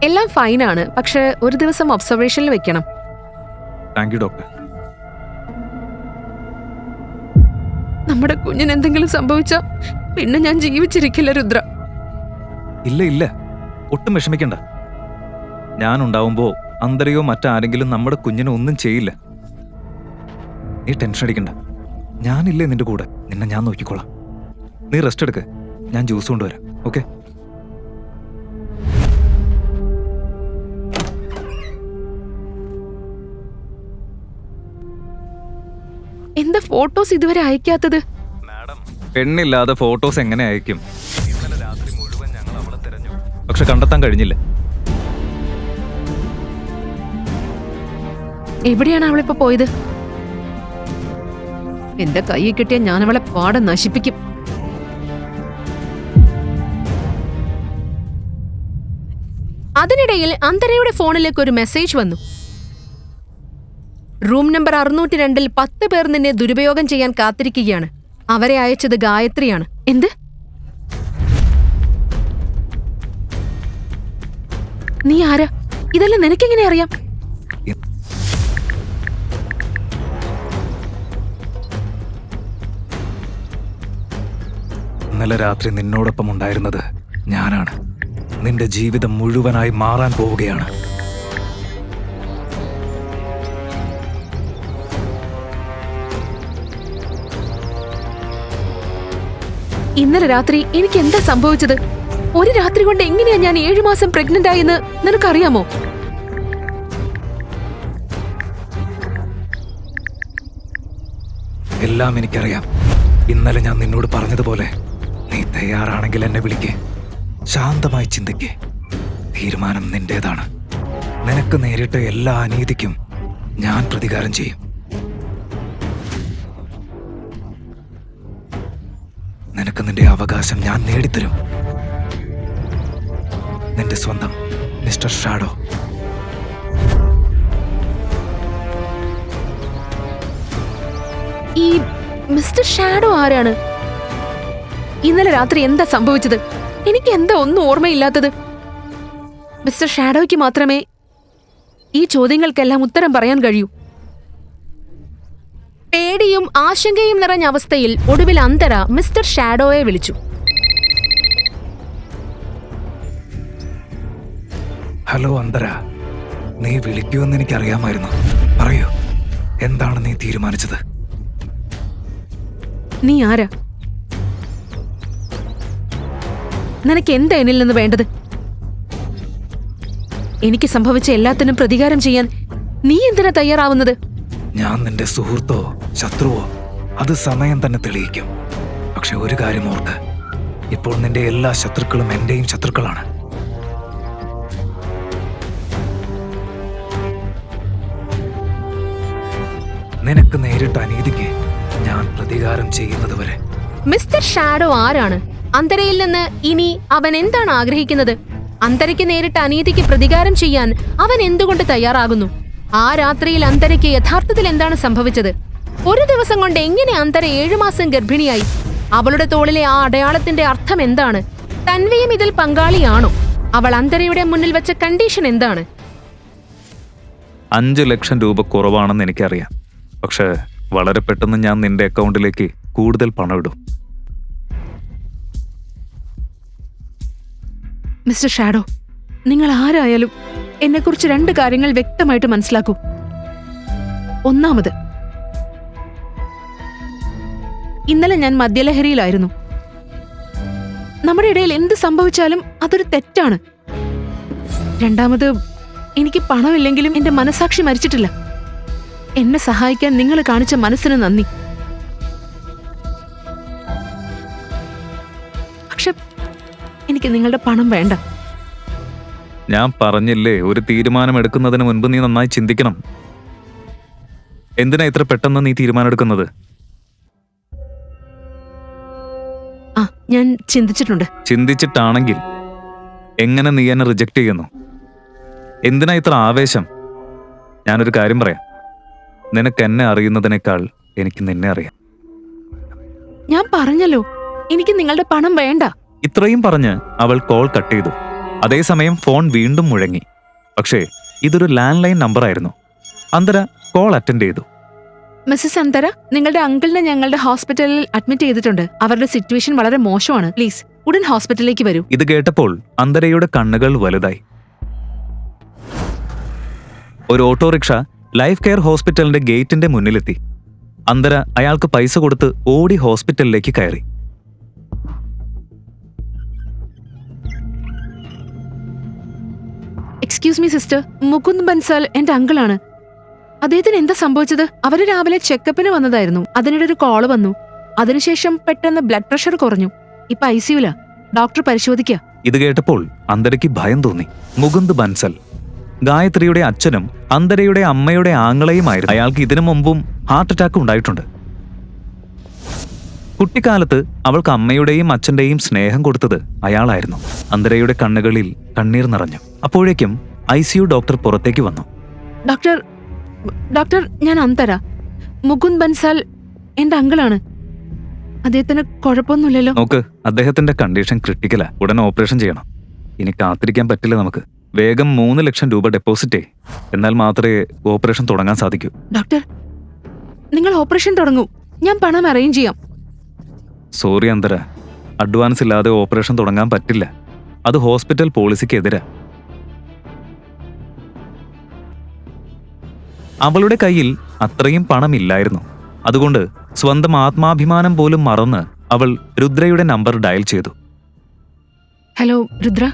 എല്ലാം ഫൈനാണ്. പക്ഷെ ഒരു ദിവസം ഒബ്സർവേഷനിൽ വെക്കണം. Thank you doctor. നമ്മുടെ കുഞ്ഞിന് എന്തെങ്കിലും സംഭവിച്ചാ പിന്നെ ഞാൻ ജീവിച്ചിരിക്കില്ല രുദ്ര. ഇല്ല, ഒട്ടും വിഷമിക്കണ്ട. ഞാൻ ഉണ്ടാവുമ്പോ അന്തരയോ മറ്റാരെങ്കിലും നമ്മുടെ കുഞ്ഞിനെ ഒന്നും ചെയ്യില്ല. നീ ടെൻഷൻ അടിക്കണ്ട. ഞാനില്ലേ നിന്റെ കൂടെ. നിന്നെ ഞാൻ നോക്കിക്കോളാം. നീ റെസ്റ്റ് എടുക്ക്. ഞാൻ ജ്യൂസ് കൊണ്ടുവരാം. ഓക്കെ? എന്താ ഫോട്ടോസ് ഇതുവരെ അയക്കാത്തത്? പെണ്ണില്ലാതെ ഫോട്ടോസ് എങ്ങനെ അയക്കും? ഇന്നലെ രാത്രി മുഴുവൻ ഞങ്ങൾ അവളെ തിരഞ്ഞു, പക്ഷെ കണ്ടെത്താൻ കഴിഞ്ഞില്ല. എവിടെയാണ് അവളിപ്പോ പോയത്? എന്റെ കയ്യിൽ കിട്ടിയ ഞാൻ അവളെ പാടെ നശിപ്പിക്കും. അതിനിടയിൽ അന്തരയുടെ ഫോണിലേക്ക് ഒരു മെസ്സേജ് വന്നു. റൂം നമ്പർ 602 10 പേർ നിന്നെ ദുരുപയോഗം ചെയ്യാൻ കാത്തിരിക്കുകയാണ്. അവരെ അയച്ചത് ഗായത്രിയാണ്. എന്ത്? നീ ആരാ? ഇതെല്ലാം നിനക്കെങ്ങനെ അറിയാം? ഇന്നലെ രാത്രി നിന്നോടൊപ്പം ഉണ്ടായിരുന്നത് ഞാനാണ്. നിന്റെ ജീവിതം മുഴുവനായി മാറാൻ പോവുകയാണ്. ഇന്നലെ രാത്രി എനിക്ക് എന്താ സംഭവിച്ചത്? ഒരു രാത്രി കൊണ്ട് എങ്ങനെയാ ഞാൻ 7 മാസം പ്രഗ്നന്റ് ആയെന്ന് നിനക്കറിയാമോ? എല്ലാം എനിക്കറിയാം. ഇന്നലെ ഞാൻ നിന്നോട് പറഞ്ഞതുപോലെ നീ തയ്യാറാണെങ്കിൽ എന്നെ വിളിക്കേ. ശാന്തമായി ചിന്തിക്കേ. തീരുമാനം നിന്റേതാണ്. നിനക്ക് നേരിട്ട എല്ലാ അനീതിക്കും ഞാൻ പ്രതികാരം ചെയ്യും. നിനക്ക് നിന്റെ അവകാശം ഞാൻ നേടിത്തരും. നിന്റെ സ്വന്തം മിസ്റ്റർ ഷാഡോ. ഈ മിസ്റ്റർ ഷാഡോ ആരാണ്? ഇന്നലെ രാത്രി എന്താ സംഭവിച്ചത്? എനിക്ക് എന്താ ഒന്നും ഓർമ്മയില്ലാത്തത്? മിസ്റ്റർ ഷാഡോയ്ക്ക് മാത്രമേ ഈ ചോദ്യങ്ങൾക്കെല്ലാം ഉത്തരം പറയാൻ കഴിയൂ. പേടിയും ആശങ്കയും നിറഞ്ഞ അവസ്ഥയിൽ ഒടുവിൽ അന്തര മിസ്റ്റർ ഷാഡോയെ വിളിച്ചു. ഹലോ അന്തര, നീ വിളിക്കുമെന്ന് എനിക്കറിയാമായിരുന്നു. പറയൂ, എന്താണ് നീ തീരുമാനിച്ചത്? നീ ആരാ? നിനക്ക് എന്താ എന്നിൽ നിന്ന് വേണ്ടത്? എനിക്ക് സംഭവിച്ച എല്ലാത്തിനും പ്രതികാരം ചെയ്യാൻ നീ എന്തിനാ തയ്യാറാവുന്നത്? ഞാൻ നിന്റെ സുഹൃത്തോ ശത്രുവോ അത് സമയം തന്നെ തെളിയിക്കും. പക്ഷെ ഒരു കാര്യം ഓർക്ക്, ഇപ്പോൾ നിന്റെ എല്ലാ ശത്രുക്കളും എന്റെയും ശത്രുക്കളാണ്. നിനക്ക് നേരിട്ട അനീതിക്ക് ഞാൻ പ്രതികാരം ചെയ്യുന്നതുവരെ. മിസ്റ്റർ ഷാഡോ ആരാണ്? അന്തരയിൽ നിന്ന് ഇനി അവൻ എന്താണ് ആഗ്രഹിക്കുന്നത്? അന്തരയ്ക്ക് നേരിട്ട അനീതിക്ക് പ്രതികാരം ചെയ്യാൻ അവൻ എന്തുകൊണ്ട് തയ്യാറാകുന്നു? ആ രാത്രിയിൽ അന്തരയ്ക്ക് യഥാർത്ഥത്തിൽ എന്താണ് സംഭവിച്ചത്? ഒരു ദിവസം കൊണ്ട് എങ്ങനെ അന്തര 7 മാസം ഗർഭിണിയായി? അവളുടെ തോളിലെ ആ അടയാളത്തിന്റെ അർത്ഥം എന്താണ്? തൻവിയും ഇതിൽ പങ്കാളിയാണോ? അവൾ അന്തരയുടെ മുന്നിൽ വെച്ച കണ്ടീഷൻ എന്താണ്? 5 ലക്ഷം രൂപ കുറവാണെന്ന് എനിക്കറിയാം. പക്ഷെ വളരെ പെട്ടെന്ന് ഞാൻ നിന്റെ അക്കൗണ്ടിലേക്ക് കൂടുതൽ പണം ഇടും. മിസ്റ്റർ ഷാഡോ, നിങ്ങൾ ആരായാലും എന്നെക്കുറിച്ച് 2 കാര്യങ്ങൾ വ്യക്തമായിട്ട് മനസ്സിലാക്കൂ. ഒന്നാമത്, ഇന്നലെ ഞാൻ മദ്യലഹരിയിലായിരുന്നു. നമ്മുടെ ഇടയിൽ എന്ത് സംഭവിച്ചാലും അതൊരു തെറ്റാണ്. രണ്ടാമത്, എനിക്ക് പണമില്ലെങ്കിലും എന്റെ മനസാക്ഷി മരിച്ചിട്ടില്ല. എന്നെ സഹായിക്കാൻ നിങ്ങൾ കാണിച്ച മനസ്സിന് നന്ദി. പക്ഷെ എനിക്ക് നിങ്ങളുടെ പണം വേണ്ട. ഞാൻ പറഞ്ഞില്ലേ, ഒരു തീരുമാനം എടുക്കുന്നതിന് മുൻപ് നീ നന്നായി ചിന്തിക്കണം. എന്തിനാ ഇത്ര പെട്ടെന്ന് നീ തീരുമാനം എടുക്കുന്നത്? ആ, ഞാൻ ചിന്തിച്ചിട്ടുണ്ട്. ചിന്തിച്ചിട്ടാണെങ്കിൽ എങ്ങനെ നീ എന്നെ റിജക്റ്റ് ചെയ്യുന്നു? എന്തിനാ ഇത്ര ആവേശം? ഞാനൊരു കാര്യം പറയാം. നിനക്ക് എന്നെ അറിയുന്നതിനേക്കാൾ എനിക്ക് നിന്നെ അറിയാം. ഞാൻ പറഞ്ഞല്ലോ, എനിക്ക് നിങ്ങളുടെ പണം വേണ്ട. ഇത്രയും പറഞ്ഞ് അവൾ കോൾ കട്ട് ചെയ്തു. അതേസമയം ഫോൺ വീണ്ടും മുഴങ്ങി. പക്ഷേ ഇതൊരു ലാൻഡ് ലൈൻ നമ്പർ ആയിരുന്നു. അന്തര കോൾ അറ്റൻഡ് ചെയ്തു. മിസ്സസ് അന്തര, നിങ്ങളുടെ അങ്കിളിനെ ഞങ്ങളുടെ ഹോസ്പിറ്റലിൽ അഡ്മിറ്റ് ചെയ്തിട്ടുണ്ട്. അവരുടെ സിറ്റുവേഷൻ വളരെ മോശമാണ്. പ്ലീസ് ഉടൻ ഹോസ്പിറ്റലിലേക്ക് വരൂ. ഇത് കേട്ടപ്പോൾ അന്തരയുടെ കണ്ണുകൾ വലുതായി. ഒരു ഓട്ടോറിക്ഷ ലൈഫ് കെയർ ഹോസ്പിറ്റലിന്റെ ഗേറ്റിന്റെ മുന്നിലെത്തി. അന്തര അയാൾക്ക് പൈസ കൊടുത്ത് ഓടി ഹോസ്പിറ്റലിലേക്ക് കയറി. Excuse me sister, Mukund Bansal എന്റെ അങ്കിളാണ്. അദ്ദേഹത്തിന് എന്താ സംഭവിച്ചത്? അവര് രാവിലെ ചെക്കപ്പിന് വന്നതായിരുന്നു. അതിനിടെ ഒരു കോള് വന്നു. അതിനുശേഷം പെട്ടെന്ന് ബ്ലഡ് പ്രഷർ കുറഞ്ഞു. ഇപ്പൊ ICUല. ഡോക്ടർ പരിശോധിക്കുക. ഇത് കേട്ടപ്പോൾ അന്തരയ്ക്ക് ഭയം തോന്നി. മുകുന്ദ് ബൻസൽ ഗായത്രിയുടെ അച്ഛനും അന്തരയുടെ അമ്മയുടെ ആങ്ങളെയുമായിരുന്നു. അയാൾക്ക് ഇതിനു മുമ്പും ഹാർട്ട് അറ്റാക്ക് ഉണ്ടായിട്ടുണ്ട്. കുട്ടിക്കാലത്ത് അവൾക്ക് അമ്മയുടെയും അച്ഛന്റെയും സ്നേഹം കൊടുത്തത് അയാളായിരുന്നു. അന്തരയുടെ കണ്ണുകളിൽ കണ്ണീർ നിറഞ്ഞു. അപ്പോഴേക്കും ICU ഡോക്ടർ പുറത്തേക്ക് വന്നു. ഡോക്ടർ, ഞാൻ അന്തര. മുകുന്ദ് ബൻസാൽ എന്റെ അങ്കിളാണ്. അദ്ദേഹത്തിന് കുഴപ്പമൊന്നുമില്ലല്ലോ? നോക്ക്, അദ്ദേഹത്തിന്റെ കണ്ടീഷൻ ക്രിട്ടിക്കലാ. ഉടൻ ഓപ്പറേഷൻ ചെയ്യണം. ഇനി കാത്തിരിക്കാൻ പറ്റില്ല നമുക്ക്. വേഗം 3 ലക്ഷം രൂപ ഡെപ്പോസിറ്റ്. എന്നാൽ മാത്രമേ ഓപ്പറേഷൻ തുടങ്ങാൻ സാധിക്കൂ. ഡോക്ടർ, നിങ്ങൾ ഓപ്പറേഷൻ തുടങ്ങൂ. ഞാൻ പണം അറേഞ്ച് ചെയ്യാം. സോറി അന്തര, അഡ്വാൻസ് ഇല്ലാതെ ഓപ്പറേഷൻ തുടങ്ങാൻ പറ്റില്ല. അത് ഹോസ്പിറ്റൽ പോളിസിക്ക് എതിരാ. അവളുടെ കയ്യിൽ അത്രയും പണമില്ലായിരുന്നു. അതുകൊണ്ട് സ്വന്തം ആത്മാഭിമാനം പോലും മറന്ന് അവൾ രുദ്രയുടെ നമ്പർ ഡയൽ ചെയ്തു. ഹലോ രുദ്ര.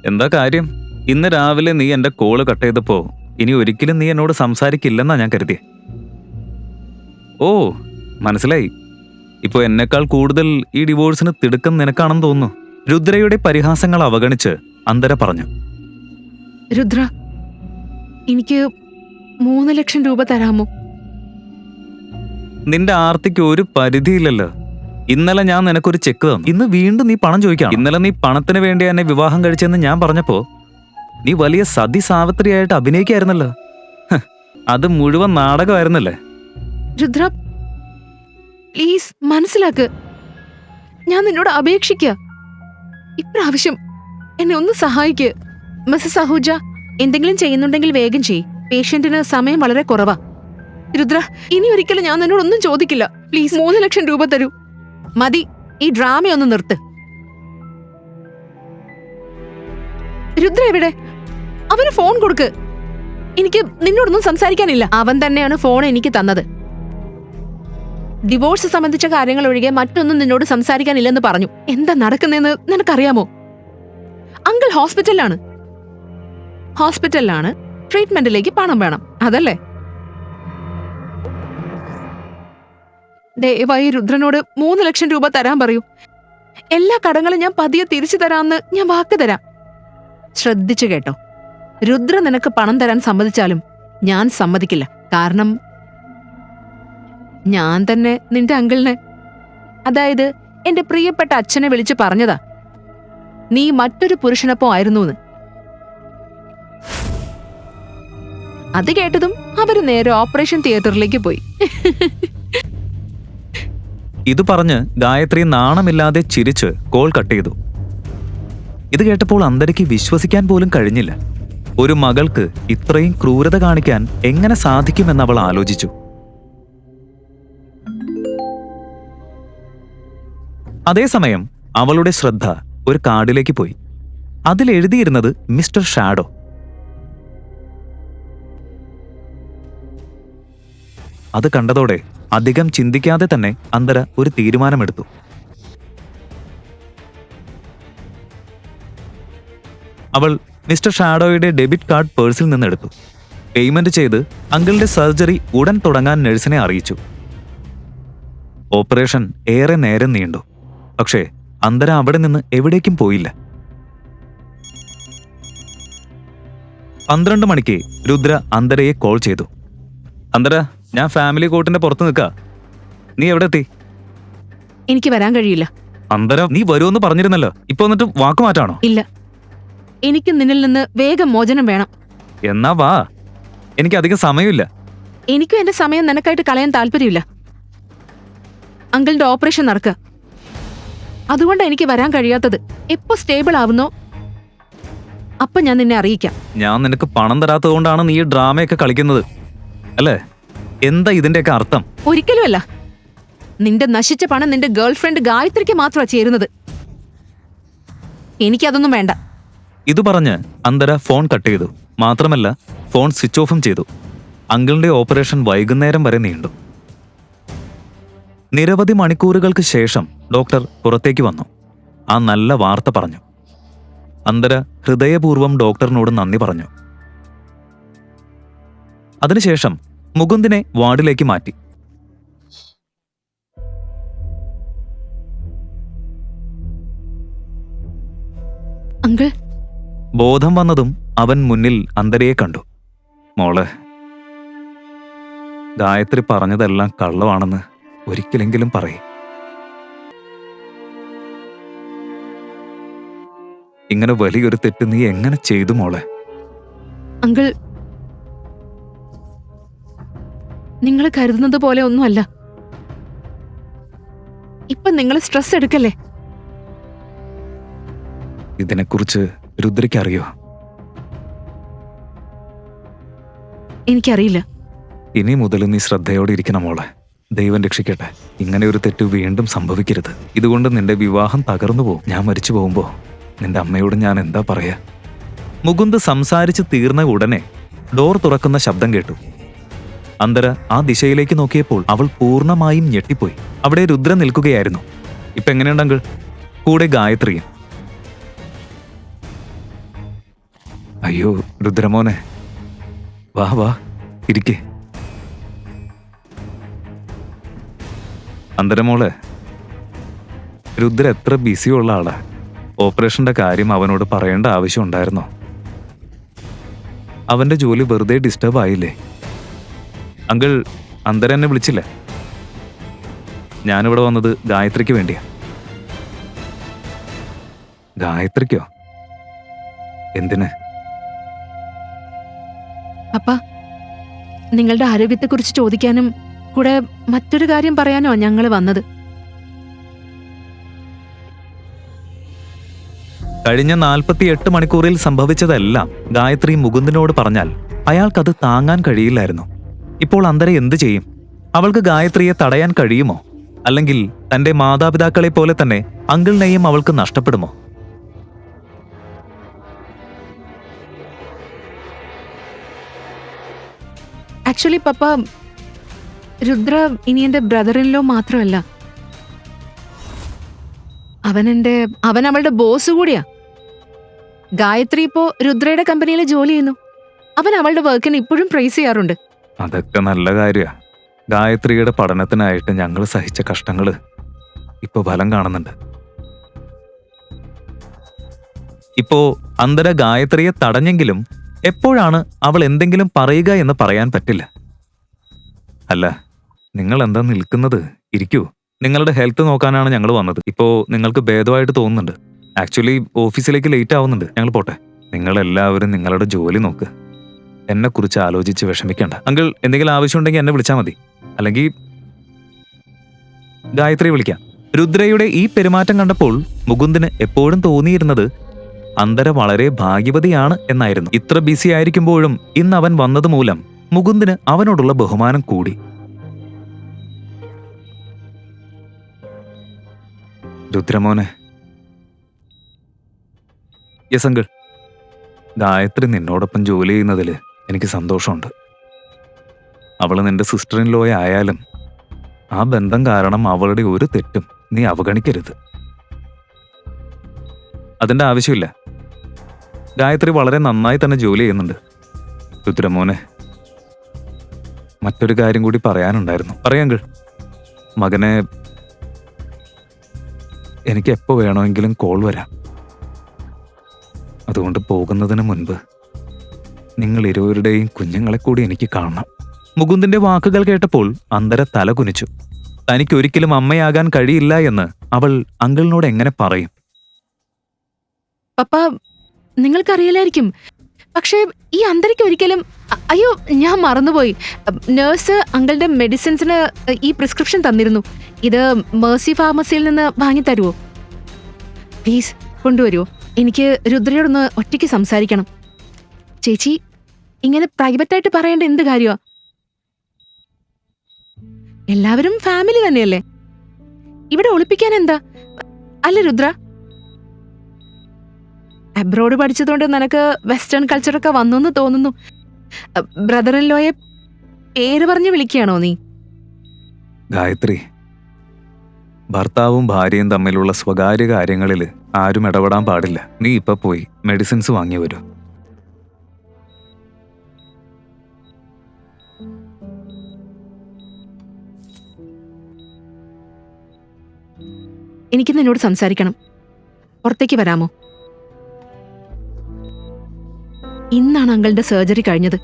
എന്താ കാര്യം? ഇന്ന് രാവിലെ നീ എന്റെ കോള് കട്ട് ചെയ്തപ്പോ ഇനി ഒരിക്കലും നീ എന്നോട് സംസാരിക്കില്ലെന്നാ ഞാൻ കരുതിയെ. ഓ, മനസ്സിലായി. ഇപ്പൊ എന്നെക്കാൾ കൂടുതൽ ഈ ഡിവോഴ്സിന് തിടുക്കം നിനക്കാണെന്ന് തോന്നുന്നു. രുദ്രയുടെ പരിഹാസങ്ങൾ അവഗണിച്ച് അന്തര പറഞ്ഞു. രുദ്ര, എനിക്ക് 3 ലക്ഷം രൂപ തരാമോ? നിന്റെ ആർത്തിക്ക് ഒരു പരിധിയില്ലല്ലോ. ഇന്നലെ ഞാൻ നിനക്കൊരു ചെക്ക് തന്നു. ഇന്ന് വീണ്ടും നീ പണം ചോദിക്കണം. ഇന്നലെ നീ പണത്തിന് വേണ്ടി എന്നെ വിവാഹം കഴിച്ചെന്ന് ഞാൻ പറഞ്ഞപ്പോ നീ വലിയ സതി സാവിത്രിയായിട്ട് അഭിനയിക്കായിരുന്നല്ലോ. അത് മുഴുവൻ നാടകമായിരുന്നല്ലേ? രുദ്ര, പ്ലീസ് മനസ്സിലാക്ക്. ഞാൻ നിന്നോട് അപേക്ഷിക്കുക. ഇപ്രാവശ്യം എന്നെ ഒന്ന് സഹായിക്ക്. മിസ്സസ് അഹൂജ, എന്തെങ്കിലും ചെയ്യുന്നുണ്ടെങ്കിൽ വേഗം ചെയ്യ്. പേഷ്യന്റിന് സമയം വളരെ കുറവാ. രുദ്ര, ഇനി ഒരിക്കലും ഞാൻ നിന്നോടൊന്നും ചോദിക്കില്ല. പ്ലീസ് 3 ലക്ഷം രൂപ തരൂ. മതി, ഈ ഡ്രാമയൊന്ന് നിർത്ത്. രുദ്ര എവിടെ? അവന് ഫോൺ കൊടുക്ക്. എനിക്ക് നിന്നോടൊന്നും സംസാരിക്കാനില്ല. അവൻ തന്നെയാണ് ഫോൺ എനിക്ക് തന്നത്. ഡിവോഴ്സ് സംബന്ധിച്ച കാര്യങ്ങൾ ഒഴികെ മറ്റൊന്നും നിന്നോട് സംസാരിക്കാനില്ലെന്ന് പറഞ്ഞു. എന്താ നടക്കുന്നതെന്ന് നിനക്കറിയാമോ? അങ്കിൾ ഹോസ്പിറ്റലിലാണ്. ട്രീറ്റ്മെന്റിലേക്ക് പണം വേണം, അതല്ലേ? ദയവായി രുദ്രനോട് 3 ലക്ഷം രൂപ തരാൻ പറയൂ. എല്ലാ കടങ്ങളും ഞാൻ പതിയെ തിരിച്ചു തരാമെന്ന് ഞാൻ വാക്ക് തരാം. ശ്രദ്ധിച്ചു കേട്ടോ, രുദ്ര നിനക്ക് പണം തരാൻ സമ്മതിച്ചാലും ഞാൻ സമ്മതിക്കില്ല. കാരണം ഞാൻ തന്നെ നിന്റെ അങ്കിളിനെ, അതായത് എന്റെ പ്രിയപ്പെട്ട അച്ഛനെ വിളിച്ചു പറഞ്ഞതാ നീ മറ്റൊരു പുരുഷനൊപ്പം ആയിരുന്നുവെന്ന്. അത് കേട്ടതും അവര് നേരെ ഓപ്പറേഷൻ തിയേറ്ററിലേക്ക് പോയി. ഇത് പറഞ്ഞ് ഗായത്രി നാണമില്ലാതെ ചിരിച്ച് കോൾ കട്ട് ചെയ്തു. ഇത് കേട്ടപ്പോൾ അന്തരയ്ക്ക് വിശ്വസിക്കാൻ പോലും കഴിഞ്ഞില്ല. ഒരു മകൾക്ക് ഇത്രയും ക്രൂരത കാണിക്കാൻ എങ്ങനെ സാധിക്കുമെന്ന് അവൾ ആലോചിച്ചു. അതേസമയം അവളുടെ ശ്രദ്ധ ഒരു കാർഡിലേക്ക് പോയി. അതിലെഴുതിയിരുന്നത് മിസ്റ്റർ ഷാഡോ. അത് കണ്ടതോടെ അധികം ചിന്തിക്കാതെ തന്നെ അന്തര ഒരു തീരുമാനമെടുത്തു. അവൾ മിസ്റ്റർ ഷാഡോയുടെ ഡെബിറ്റ് കാർഡ് പേഴ്സിൽ നിന്നെടുത്തു. പേയ്മെന്റ് ചെയ്ത് അങ്കിളിന്റെ സർജറി ഉടൻ തുടങ്ങാൻ നഴ്സിനെ അറിയിച്ചു. ഓപ്പറേഷൻ ഏറെ നേരം നീണ്ടു. പക്ഷേ അന്തര അവിടെ നിന്ന് എവിടേക്കും പോയില്ല. 12 മണിക്ക് രുദ്ര അന്തരയെ കോൾ ചെയ്തു. അന്തര, ഞാൻ ഫാമിലി കോർട്ടിന്റെ പുറത്ത് നിൽക്കാ. നീ എവിടെ എത്തി? എനിക്ക് വരാൻ കഴിയില്ല. അന്തര, നീ വരുമെന്ന് പറഞ്ഞിരുന്നല്ലോ. ഇപ്പൊ എന്നിട്ട് വാക്ക് മാറ്റാണോ? ഇല്ല, എനിക്ക് നിന്നിൽ നിന്ന് വേഗം മോചനം വേണം. എന്നാ വാ, എനിക്ക് അധികം സമയമില്ല. എനിക്കും എന്റെ സമയം നിനക്കായിട്ട് കളയാൻ താല്പര്യമില്ല. അങ്കിളിന്റെ ഓപ്പറേഷൻ നടക്കുക, അതുകൊണ്ട് എനിക്ക് വരാൻ കഴിയാത്തത്. എപ്പോ സ്റ്റേബിൾ ആവുന്നോ അപ്പൊ ഞാൻ നിന്നെ അറിയിക്കാം. ഞാൻ നിനക്ക് പണം തരാത്തതുകൊണ്ടാണ് നീ ഈ ഡ്രാമയൊക്കെ കളിക്കുന്നത് അല്ലേ? എന്താ ഇതിന്റെയൊക്കെ അർത്ഥം? ഒരിക്കലുമല്ല. നിന്റെ നശിച്ച പണം നിന്റെ ഗേൾഫ്രണ്ട് ഗായത്രിക്ക് മാത്രമാണ് ചേരുന്നത്. എനിക്കതൊന്നും വേണ്ട. ഇത് പറഞ്ഞ് അന്തര ഫോൺ കട്ട് ചെയ്തു. മാത്രമല്ല ഫോൺ സ്വിച്ച് ഓഫും ചെയ്തു. അങ്കിളിന്റെ ഓപ്പറേഷൻ വൈകുന്നേരം വരെ നീണ്ടു. നിരവധി മണിക്കൂറുകൾക്ക് ശേഷം ഡോക്ടർ പുറത്തേക്ക് വന്നു. ആ നല്ല വാർത്ത പറഞ്ഞു. അന്തര ഹൃദയപൂർവ്വം ഡോക്ടറിനോട് നന്ദി പറഞ്ഞു. അതിനുശേഷം മുകുന്ദിനെ വാർഡിലേക്ക് മാറ്റി. അങ്കിൾ, ബോധം വന്നതും അവൻ മുന്നിൽ അന്തരയെ കണ്ടു. മോളെ, ഗായത്രി പറഞ്ഞതെല്ലാം കള്ളമാണെന്ന് ഒരിക്കലെങ്കിലും പറയേ. ഇങ്ങനെ വലിയൊരു തെറ്റ് നീ എങ്ങനെ ചെയ്തു മോളെ? അങ്കിൾ, നിങ്ങൾ കരുതുന്നത് പോലെ ഒന്നുമല്ല. ഇപ്പൊ നിങ്ങൾ സ്ട്രെസ് എടുക്കല്ലേ? ഇതിനെക്കുറിച്ച് രുദ്രയ്ക്ക് അറിയോ? എനിക്കറിയില്ല. ഇനി മുതൽ നീ ശ്രദ്ധയോടെ ഇരിക്കണം മോളെ. ദൈവം രക്ഷിക്കട്ടെ, ഇങ്ങനെ ഒരു തെറ്റ് വീണ്ടും സംഭവിക്കരുത്. ഇതുകൊണ്ട് നിന്റെ വിവാഹം തകർന്നു പോകും. ഞാൻ മരിച്ചു പോകുമ്പോ നിന്റെ അമ്മയോട് ഞാൻ എന്താ പറയാ? മുകുന്ദ് സംസാരിച്ച് തീർന്ന ഉടനെ ഡോർ തുറക്കുന്ന ശബ്ദം കേട്ടു. അന്തര ആ ദിശയിലേക്ക് നോക്കിയപ്പോൾ അവൾ പൂർണ്ണമായും ഞെട്ടിപ്പോയി. അവിടെ രുദ്ര നിൽക്കുകയായിരുന്നു. ഇപ്പൊ എങ്ങനെയുണ്ടെങ്കിൽ കൂടെ ഗായത്രിയും. അയ്യോ രുദ്രമോനെ, വാ വാ ഇരിക്കേ. അന്തരമോളെ, രുദ്ര എത്ര ബിസിയുള്ള ആളാ. ഓപ്പറേഷന്റെ കാര്യം അവനോട് പറയേണ്ട ആവശ്യം ഉണ്ടായിരുന്നോ? അവന്റെ ജോലി വെറുതെ ഡിസ്റ്റർബ് ആയില്ലേ? അങ്കിൾ, അന്തര എന്നെ വിളിച്ചില്ലേ? ഞാനിവിടെ വന്നത് ഗായത്രിക്ക് വേണ്ടിയാ. ഗായത്രിക്കോ? എന്തിന്? അപ്പ, നിങ്ങളുടെ ആരോഗ്യത്തെക്കുറിച്ച് ചോദിക്കാനും കൂടെ മറ്റൊരു കാര്യം പറയാനോ ഞങ്ങൾ വന്നത്. കഴിഞ്ഞ 48 മണിക്കൂറിൽ സംഭവിച്ചതെല്ലാം ഗായത്രി മുകുന്ദിനോട് പറഞ്ഞാൽ അയാൾക്കത് താങ്ങാൻ കഴിയില്ലായിരുന്നു. ഇപ്പോൾ അന്തര എന്തു ചെയ്യും? അവൾക്ക് ഗായത്രിയെ തടയാൻ കഴിയുമോ? അല്ലെങ്കിൽ തന്റെ മാതാപിതാക്കളെ പോലെ തന്നെ അങ്കിളിനെയും അവൾക്ക് നഷ്ടപ്പെടുമോ? ആക്ച്വലി പപ്പ, രുദ്ര ഇനി എന്റെ ബ്രദറിൻലോ മാത്രമല്ല, അവൻ അവളുടെ ബോസ് കൂടിയാ. ഗായത്രി ഇപ്പോ രുദ്രയുടെ കമ്പനിയിൽ ജോലി ചെയ്യുന്നു. അവൻ അവളുടെ വർക്കിന് ഇപ്പോഴും പ്രൈസ് ചെയ്യാറുണ്ട്. അതൊക്കെ നല്ല കാര്യാ. ഗായത്രിയുടെ പഠനത്തിനായിട്ട് ഞങ്ങൾ സഹിച്ച കഷ്ടങ്ങള് ഇപ്പൊ ഫലം കാണുന്നുണ്ട്. ഇപ്പോ അന്തര ഗായത്രിയെ തടഞ്ഞെങ്കിലും എപ്പോഴാണ് അവൾ എന്തെങ്കിലും പറയുക എന്ന് പറയാൻ പറ്റില്ല. അല്ല, നിങ്ങൾ എന്താ നിൽക്കുന്നത്? ഇരിക്കൂ. നിങ്ങളുടെ ഹെൽത്ത് നോക്കാനാണ് ഞങ്ങൾ വന്നത്. ഇപ്പോ നിങ്ങൾക്ക് ഭേദമായിട്ട് തോന്നുന്നുണ്ട്. ആക്ച്വലി ഓഫീസിലേക്ക് ലേറ്റ് ആവുന്നുണ്ട്. ഞങ്ങൾ പോട്ടെ. നിങ്ങളെല്ലാവരും നിങ്ങളുടെ ജോലി നോക്ക്. എന്നെ കുറിച്ച് ആലോചിച്ച് വിഷമിക്കണ്ട. അങ്കിൾ, എന്തെങ്കിലും ആവശ്യമുണ്ടെങ്കിൽ എന്നെ വിളിച്ചാൽ മതി. അല്ലെങ്കിൽ ഗായത്രി വിളിക്കാം. രുദ്രയുടെ ഈ പെരുമാറ്റം കണ്ടപ്പോൾ മുകുന്ദിന് എപ്പോഴും തോന്നിയിരുന്നത് അന്തര വളരെ ഭാഗ്യവതിയാണ് എന്നായിരുന്നു. ഇത്ര ബിസി ആയിരിക്കുമ്പോഴും ഇന്ന് അവൻ വന്നത് മൂലം മുകുന്ദിന് അവനോടുള്ള ബഹുമാനം കൂടി. രുദ്രമോനെ. Yes uncle. ഗായത്രി നിന്നോടൊപ്പം ജോലി ചെയ്യുന്നതിൽ എനിക്ക് സന്തോഷമുണ്ട്. അവള് നിന്റെ സിസ്റ്റർ ഇൻ ലോയെ ആയാലും ആ ബന്ധം കാരണം അവളുടെ ഒരു തെറ്റും നീ അവഗണിക്കരുത്. അതിന്റെ ആവശ്യമില്ല. ഗായത്രി വളരെ നന്നായി തന്നെ ജോലി ചെയ്യുന്നുണ്ട്. രുദ്രമോനെ, മറ്റൊരു കാര്യം കൂടി പറയാനുണ്ടായിരുന്നു. പറയാങ്കിൾ. മകനെ, എനിക്ക് എപ്പോ വേണമെങ്കിലും കോൾ വരാം. അതുകൊണ്ട് പോകുന്നതിന് മുൻപ് നിങ്ങൾ ഇരുവരുടെയും കുഞ്ഞുങ്ങളെ കൂടി എനിക്ക് കാണണം. മുകുന്ദിന്റെ വാക്കുകൾ കേട്ടപ്പോൾ അന്തര തല കുനിച്ചു. തനിക്കൊരിക്കലും അമ്മയാകാൻ കഴിയില്ല എന്ന് അവൾ അങ്കിളിനോട് എങ്ങനെ പറയും? പപ്പ, നിങ്ങൾക്കറിയില്ലായിരിക്കും, പക്ഷേ ഈ അന്തരയ്ക്ക് ഒരിക്കലും അയ്യോ, ഞാൻ മറന്നുപോയി. നേഴ്സ് അങ്കിളുടെ മെഡിസിൻസിന് ഈ പ്രിസ്ക്രിപ്ഷൻ തന്നിരുന്നു. ഇത് മേഴ്സി ഫാർമസിയിൽ നിന്ന് വാങ്ങി തരുമോ? പ്ലീസ് കൊണ്ടുവരുമോ? എനിക്ക് രുദ്രയോടൊന്ന് ഒറ്റയ്ക്ക് സംസാരിക്കണം. ചേച്ചി, ഇങ്ങനെ പ്രൈവറ്റായിട്ട് പറയേണ്ട എന്ത് കാര്യമാ? എല്ലാവരും ഫാമിലി തന്നെയല്ലേ. ഇവിടെ ഒളിപ്പിക്കാൻ എന്താ? അല്ല രുദ്ര, അബ്രോഡ് പഠിച്ചതുകൊണ്ട് നിനക്ക് വെസ്റ്റേൺ കൾച്ചറൊക്കെ വന്നു തോന്നുന്നു. ബ്രദർ ഇൻ ലോയെ പേര് പറഞ്ഞ് വിളിക്കുകയാണോ നീ? ഗായത്രി, ഭർത്താവും ഭാര്യയും തമ്മിലുള്ള സ്വകാര്യ കാര്യങ്ങളിൽ ആരും ഇടപെടാൻ പാടില്ല. നീ ഇപ്പൊ പോയി മെഡിസിൻസ് വാങ്ങി വരൂ. എനിക്ക് നിന്നോട് സംസാരിക്കണം. പുറത്തേക്ക് വരാമോ? ഇന്നാണ് അങ്കിളിന്റെ സർജറി കഴിഞ്ഞത്.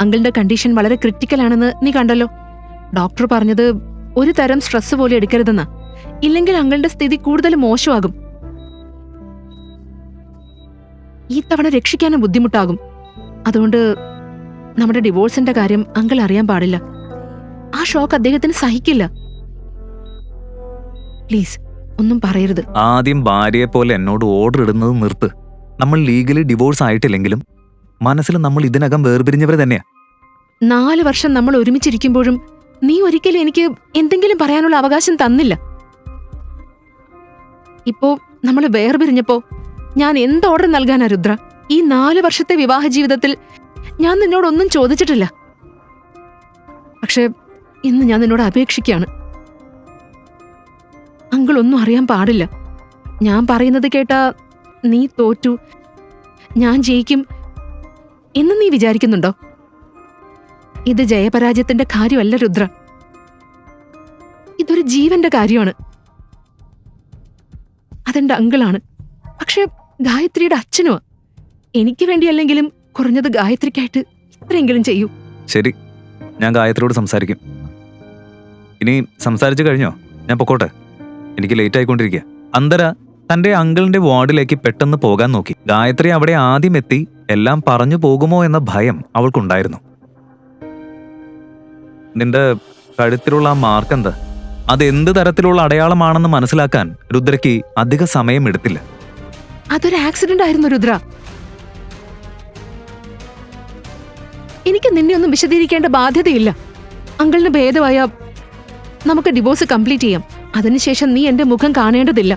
അങ്കിളിന്റെ കണ്ടീഷൻ വളരെ ക്രിട്ടിക്കൽ ആണെന്ന് നീ കണ്ടല്ലോ. ഡോക്ടർ പറഞ്ഞത് ഒരു തരം സ്ട്രെസ് പോലെ എടുക്കരുതെന്നാ. ഇല്ലെങ്കിൽ അങ്കിളിന്റെ സ്ഥിതി കൂടുതൽ മോശമാകും. ഈ തവണ രക്ഷിക്കാനും ബുദ്ധിമുട്ടാകും. അതുകൊണ്ട് നമ്മുടെ ഡിവോഴ്സിന്റെ കാര്യം അങ്കിൾ അറിയാൻ പാടില്ല. ആ ഷോക്ക് അദ്ദേഹത്തിന് സഹിക്കില്ല. പ്ലീസ് ഒന്നും പറയരുത്. ആദ്യം ഭാര്യയെ പോലെ എന്നോട് ഓർഡർ ഇടുന്നത് നിർത്ത്. നമ്മൾ ലീഗലി ഡിവോഴ്സ് ആയിട്ടില്ലെങ്കിലും മനസ്സിൽ നമ്മൾ ഇതിനകം വേർപിരിഞ്ഞവർ തന്നെയാ. 4 വർഷം നമ്മൾ ഒരുമിച്ചിരിക്കുമ്പോഴും നീ ഒരിക്കലും എനിക്ക് എന്തെങ്കിലും പറയാനുള്ള അവകാശം തന്നില്ല. ഇപ്പോ നമ്മൾ വേർപിരിഞ്ഞപ്പോ ഞാൻ എന്ത് ഓർഡർ നൽകാനാ രുദ്ര? ഈ 4 വർഷത്തെ വിവാഹ ജീവിതത്തിൽ ഞാൻ നിന്നോടൊന്നും ചോദിച്ചിട്ടില്ല. പക്ഷെ ഇന്ന് ഞാൻ നിന്നോട് അപേക്ഷിക്കുകയാണ്. അങ്കിൾ ഒന്നും അറിയാൻ പാടില്ല. ഞാൻ പറയുന്നത് കേട്ടാ നീ തോറ്റു, ഞാൻ ജയിക്കും എന്ന് നീ വിചാരിക്കുന്നുണ്ടോ? ഇത് ജയപരാജയത്തിന്റെ കാര്യമല്ല രുദ്ര. ഇതൊരു ജീവന്റെ കാര്യമാണ്. അതെന്റെ അങ്കിളാണ്. പക്ഷെ ഗായത്രിയുടെ അച്ഛനുമാ. എനിക്ക് വേണ്ടിയല്ലെങ്കിലും കുറഞ്ഞത് ഗായത്രിക്കായിട്ട് ഇത്രയെങ്കിലും ചെയ്യൂ. ശരി, ഞാൻ ഗായത്രിയോട് സംസാരിക്കും. ഇനി സംസാരിച്ചു കഴിഞ്ഞോ? ഞാൻ പൊക്കോട്ടെ, എനിക്ക് ലേറ്റ് ആയിക്കൊണ്ടിരിക്കുക. അന്തര തന്റെ അങ്കിളിന്റെ വാർഡിലേക്ക് പെട്ടെന്ന് പോകാൻ നോക്കി. ഗായത്രി അവിടെ ആദ്യം എത്തി എല്ലാം പറഞ്ഞു പോകുമോ എന്ന ഭയം അവൾക്കുണ്ടായിരുന്നു. നിന്റെ കഴുത്തിലുള്ള ആ മാർക്ക് എന്താ? അത് എന്ത് തരത്തിലുള്ള അടയാളമാണെന്ന് മനസ്സിലാക്കാൻ രുദ്രയ്ക്ക് അധിക സമയം എടുത്തില്ല. അതൊരു ആക്സിഡന്റ് ആയിരുന്നു രുദ്ര. എനിക്ക് നിന്നെ ഒന്നും വിശദീകരിക്കേണ്ട ബാധ്യതയില്ല. അങ്കിളിന് ഭേദമായ നമുക്ക് ഡിവോഴ്സ് കംപ്ലീറ്റ് ചെയ്യാം. അതിനുശേഷം നീ എന്റെ മുഖം കാണേണ്ടതില്ല.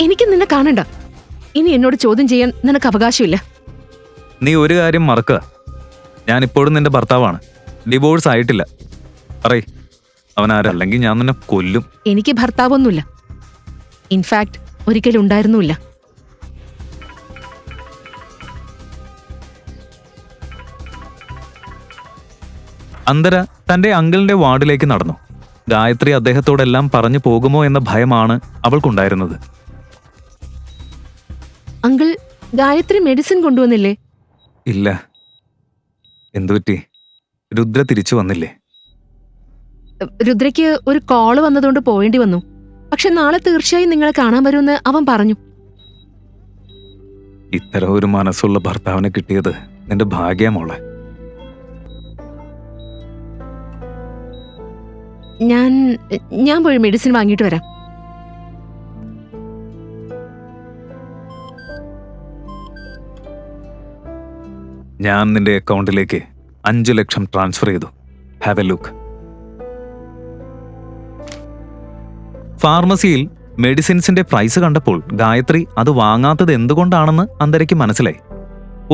എനിക്ക് നിന്നെ കാണണ്ട. ഇനി എന്നോട് ചോദ്യം ചെയ്യാൻ നിനക്ക് അവകാശമില്ല. നീ ഒരു കാര്യം മറക്കുക, ഞാൻ ഇപ്പോഴും നിന്റെ ഭർത്താവാണ്. ഡിവോഴ്സ് ആയിട്ടില്ല. പറയ്, അവനാരല്ലെങ്കിൽ ഞാൻ നിന്നെ കൊല്ലും. എനിക്ക് ഭർത്താവൊന്നുമില്ല. ഇൻഫാക്ട് ഒരിക്കലും ഉണ്ടായിരുന്നില്ല. അന്തര തന്റെ അങ്കിളിന്റെ വാർഡിലേക്ക് നടന്നു. ഗായത്രി അദ്ദേഹത്തോടെല്ലാം പറഞ്ഞു പോകുമോ എന്ന ഭയമാണ് അവൾക്കുണ്ടായിരുന്നത്. അങ്കിൾ, ഗായത്രി മെഡിസിൻ കൊണ്ടുവന്നില്ലേ? ഇല്ല. എന്തുപറ്റി? രുദ്ര തിരിച്ചു വന്നില്ലേ? രുദ്രയ്ക്ക് ഒരു കോള് വന്നതുകൊണ്ട് പോയേണ്ടി വന്നു. പക്ഷെ നാളെ തീർച്ചയായും നിങ്ങളെ കാണാൻ വരുമെന്ന് അവൻ പറഞ്ഞു. ഇത്തരം ഒരു മനസ്സുള്ള ഭർത്താവിനെ കിട്ടിയത് നിന്റെ ഭാഗ്യമോളെ. ഞാൻ പോയി മെഡിസിൻ വാങ്ങിയിട്ട് വരാം. ഞാൻ നിന്റെ അക്കൗണ്ടിലേക്ക് 5 ലക്ഷം ട്രാൻസ്ഫർ ചെയ്തു. Have a look. ഫാർമസിയിൽ മെഡിസിൻസിന്റെ പ്രൈസ് കണ്ടപ്പോൾ ഗായത്രി അത് വാങ്ങാത്തത് എന്തുകൊണ്ടാണെന്ന് അന്തരയ്ക്ക് മനസ്സിലായി.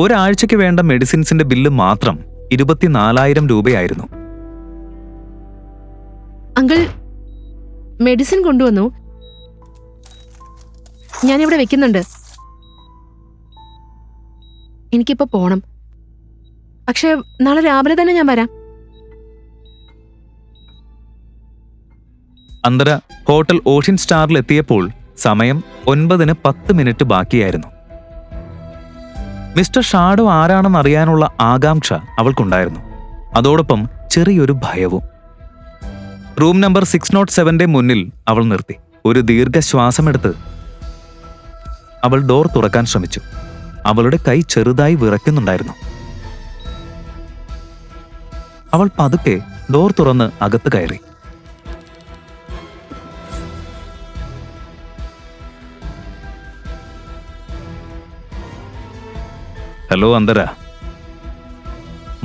ഒരാഴ്ചയ്ക്ക് വേണ്ട മെഡിസിൻസിന്റെ ബില്ല് മാത്രം 24,000 രൂപയായിരുന്നു. അങ്കിൾ, മെഡിസിൻ കൊണ്ടുവന്നു. ഞാനിവിടെ വെക്കുന്നുണ്ട്. എനിക്കിപ്പോ പോണം. പക്ഷെ നാളെ രാവിലെ തന്നെ ഞാൻ വരാം. അന്തര ഹോട്ടൽ ഓഷ്യൻ സ്റ്റാറിൽ എത്തിയപ്പോൾ സമയം 9:10 ബാക്കിയായിരുന്നു. മിസ്റ്റർ ഷാഡോ ആരാണെന്നറിയാനുള്ള ആകാംക്ഷ അവൾക്കുണ്ടായിരുന്നു. അതോടൊപ്പം ചെറിയൊരു ഭയവും. റൂം നമ്പർ 607 മുന്നിൽ അവൾ നിർത്തി. ഒരു ദീർഘശ്വാസമെടുത്ത് അവൾ ഡോർ തുറക്കാൻ ശ്രമിച്ചു. അവളുടെ കൈ ചെറുതായി വിറയ്ക്കുന്നുണ്ടായിരുന്നു. അവൾ പതുക്കെ ഡോർ തുറന്ന് അകത്ത് കയറി. ഹലോ അന്തര.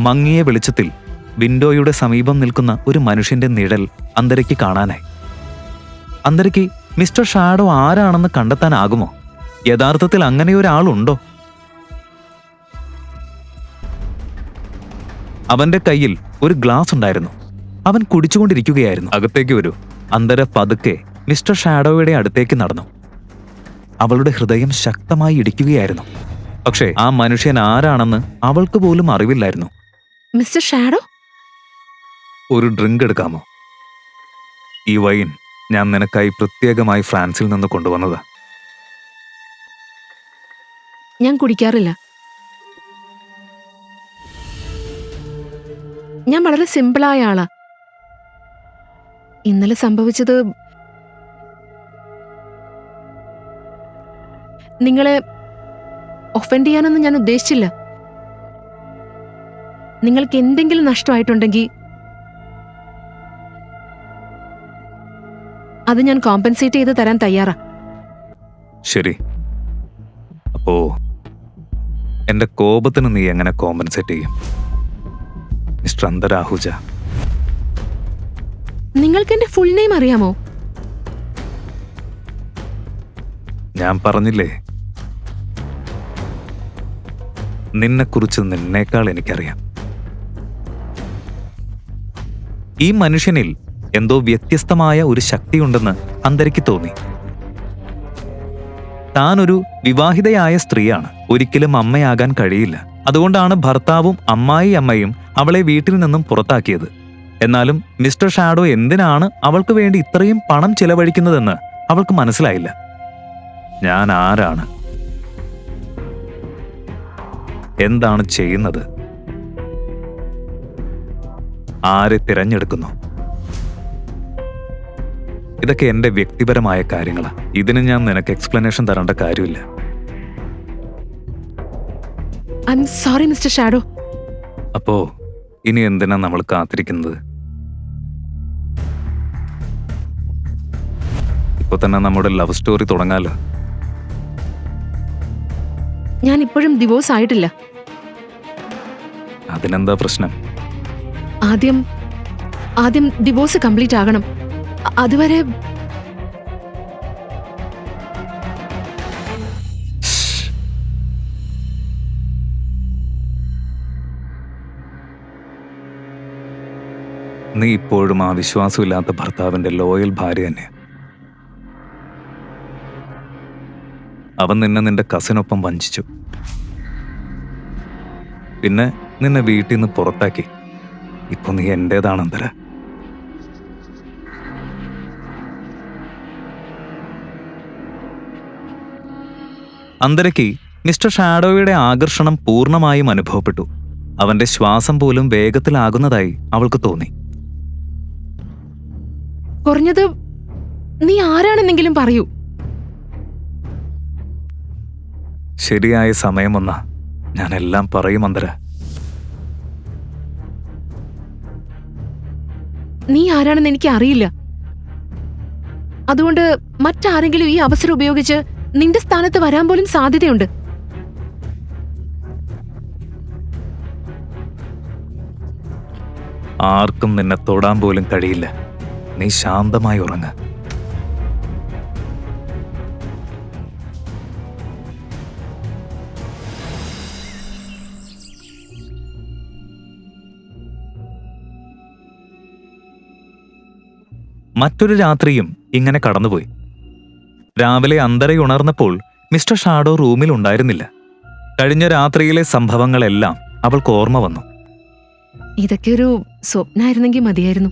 മങ്ങിയ വെളിച്ചത്തിൽ വിൻഡോയുടെ സമീപം നിൽക്കുന്ന ഒരു മനുഷ്യന്റെ നിഴൽ അന്തരയ്ക്ക് കാണാനായി. അന്തരയ്ക്ക് മിസ്റ്റർ ഷാഡോ ആരാണെന്ന് കണ്ടെത്താനാകുമോ? യഥാർത്ഥത്തിൽ അങ്ങനെയൊരാളുണ്ടോ? അവന്റെ കയ്യിൽ ഒരു ഗ്ലാസ് ഉണ്ടായിരുന്നു. അവൻ കുടിച്ചുകൊണ്ടിരിക്കുകയായിരുന്നു. അകത്തേക്ക് വരൂ. അന്തര പതുക്കെ മിസ്റ്റർ ഷാഡോയുടെ അടുത്തേക്ക് നടന്നു. അവളുടെ ഹൃദയം ശക്തമായി ഇടിക്കുകയായിരുന്നു. പക്ഷേ ആ മനുഷ്യൻ ആരാണെന്ന് അവൾക്ക് പോലും അറിവില്ലായിരുന്നു. മിസ്റ്റർ ഷാഡോ, ഒരു ഡ്രിങ്ക് എടുക്കാമോ? ഈ വൈൻ ഞാൻ നിനക്കായി പ്രത്യേകമായി ഫ്രാൻസിൽ നിന്ന് കൊണ്ടുവന്നതാ. ഞാൻ കുടിക്കാറില്ല. ഞാൻ വളരെ സിമ്പിളായ ആളാ. ഇന്നലെ സംഭവിച്ചത് നിങ്ങളെ ഒഫൻഡ് ചെയ്യാനൊന്നും ഞാൻ ഉദ്ദേശിച്ചില്ല. നിങ്ങൾക്ക് എന്തെങ്കിലും നഷ്ടമായിട്ടുണ്ടെങ്കിൽ അത് ഞാൻ കോമ്പൻസേറ്റ് ചെയ്ത് തരാൻ തയ്യാറാ. ശരി, അപ്പോ എന്റെ കോപത്തിന് നീ എങ്ങനെ കോമ്പൻസേറ്റ് ചെയ്യും മിസ്റ്റർ അന്തര ആഹൂജ? നിങ്ങൾക്ക് എന്റെ ഫുൾ നെയിം അറിയാമോ? ഞാൻ പറഞ്ഞില്ലേ, നിന്നെക്കുറിച്ച് നിന്നേക്കാൾ എനിക്കറിയാം. ഈ മനുഷ്യനിൽ എന്തോ വ്യത്യസ്തമായ ഒരു ശക്തിയുണ്ടെന്ന് അന്തരയ്ക്ക് തോന്നി. താനൊരു വിവാഹിതയായ സ്ത്രീയാണ്. ഒരിക്കലും അമ്മയാകാൻ കഴിയില്ല. അതുകൊണ്ടാണ് ഭർത്താവും അമ്മായിയമ്മയും അവളെ വീട്ടിൽ നിന്നും പുറത്താക്കിയത്. എന്നാലും മിസ്റ്റർ ഷാഡോ എന്തിനാണ് അവൾക്ക് വേണ്ടി ഇത്രയും പണം ചെലവഴിക്കുന്നതെന്ന് അവൾക്ക് മനസ്സിലായില്ല. ഞാൻ ആരാണ്, എന്താണ് ചെയ്യുന്നത്, ആരെ തിരഞ്ഞെടുക്കുന്നു, ഇതൊക്കെ എന്റെ വ്യക്തിപരമായ കാര്യങ്ങളാണ്. ഇതിന് ഞാൻ നിനക്ക് എക്സ്പ്ലനേഷൻ തരേണ്ട കാര്യമില്ല. I am sorry mister shadow. അപ്പോ ഇനി എന്തിനാ നമ്മൾ കാത്തിരിക്കുന്നത്? ഇപ്പൊ തന്നെ നമ്മുടെ ലവ് സ്റ്റോറി തുടങ്ങാലോ. ഞാൻ ഇപ്പോഴും ഡിവോഴ്സ് ആയിട്ടില്ല. അതിനെന്താ പ്രശ്നം? ആദ്യം ഡിവോഴ്സ് കംപ്ലീറ്റ് ആകണം. അതുവരെ നീ ഇപ്പോഴും ആ വിശ്വാസമില്ലാത്ത ഭർത്താവിന്റെ ലോയൽ ഭാര്യ തന്നെ. അവൻ നിന്നെ നിന്റെ കസിനൊപ്പം വഞ്ചിച്ചു. പിന്നെ നിന്നെ വീട്ടിൽ നിന്ന് പുറത്താക്കി. ഇപ്പൊ നീ എന്റേതാണ് അന്തര. അന്തരയ്ക്ക് മിസ്റ്റർ ഷാഡോയുടെ ആകർഷണം പൂർണ്ണമായും അനുഭവപ്പെട്ടു. അവന്റെ ശ്വാസം പോലും വേഗത്തിലാകുന്നതായി അവൾക്ക് തോന്നി. കുറഞ്ഞത് നീ ആരാണെന്നെങ്കിലും പറയൂ. ശരിയായ സമയം വന്നാ ഞാൻ എല്ലാം പറയും അന്തര. നീ ആരാണെന്ന് എനിക്ക് അറിയില്ല. അതുകൊണ്ട് മറ്റാരെങ്കിലും ഈ അവസരം ഉപയോഗിച്ച് നിന്റെ സ്ഥാനത്ത് വരാൻ പോലും സാധ്യതയുണ്ട്. ആർക്കും നിന്നെ തൊടാൻ പോലും കഴിയില്ല. നീ ശാന്തമായി ഉറങ്ങ്. മറ്റൊരു രാത്രിയും ഇങ്ങനെ കടന്നുപോയി. രാവിലെ അന്തര ഉണർന്നപ്പോൾ മിസ്റ്റർ ഷാഡോ റൂമിൽ ഉണ്ടായിരുന്നില്ല. കഴിഞ്ഞ രാത്രിയിലെ സംഭവങ്ങളെല്ലാം അവൾക്ക് ഓർമ്മ വന്നു. ഇതൊക്കെ ഒരു സ്വപ്നായിരുന്നെങ്കിൽ മതിയായിരുന്നു.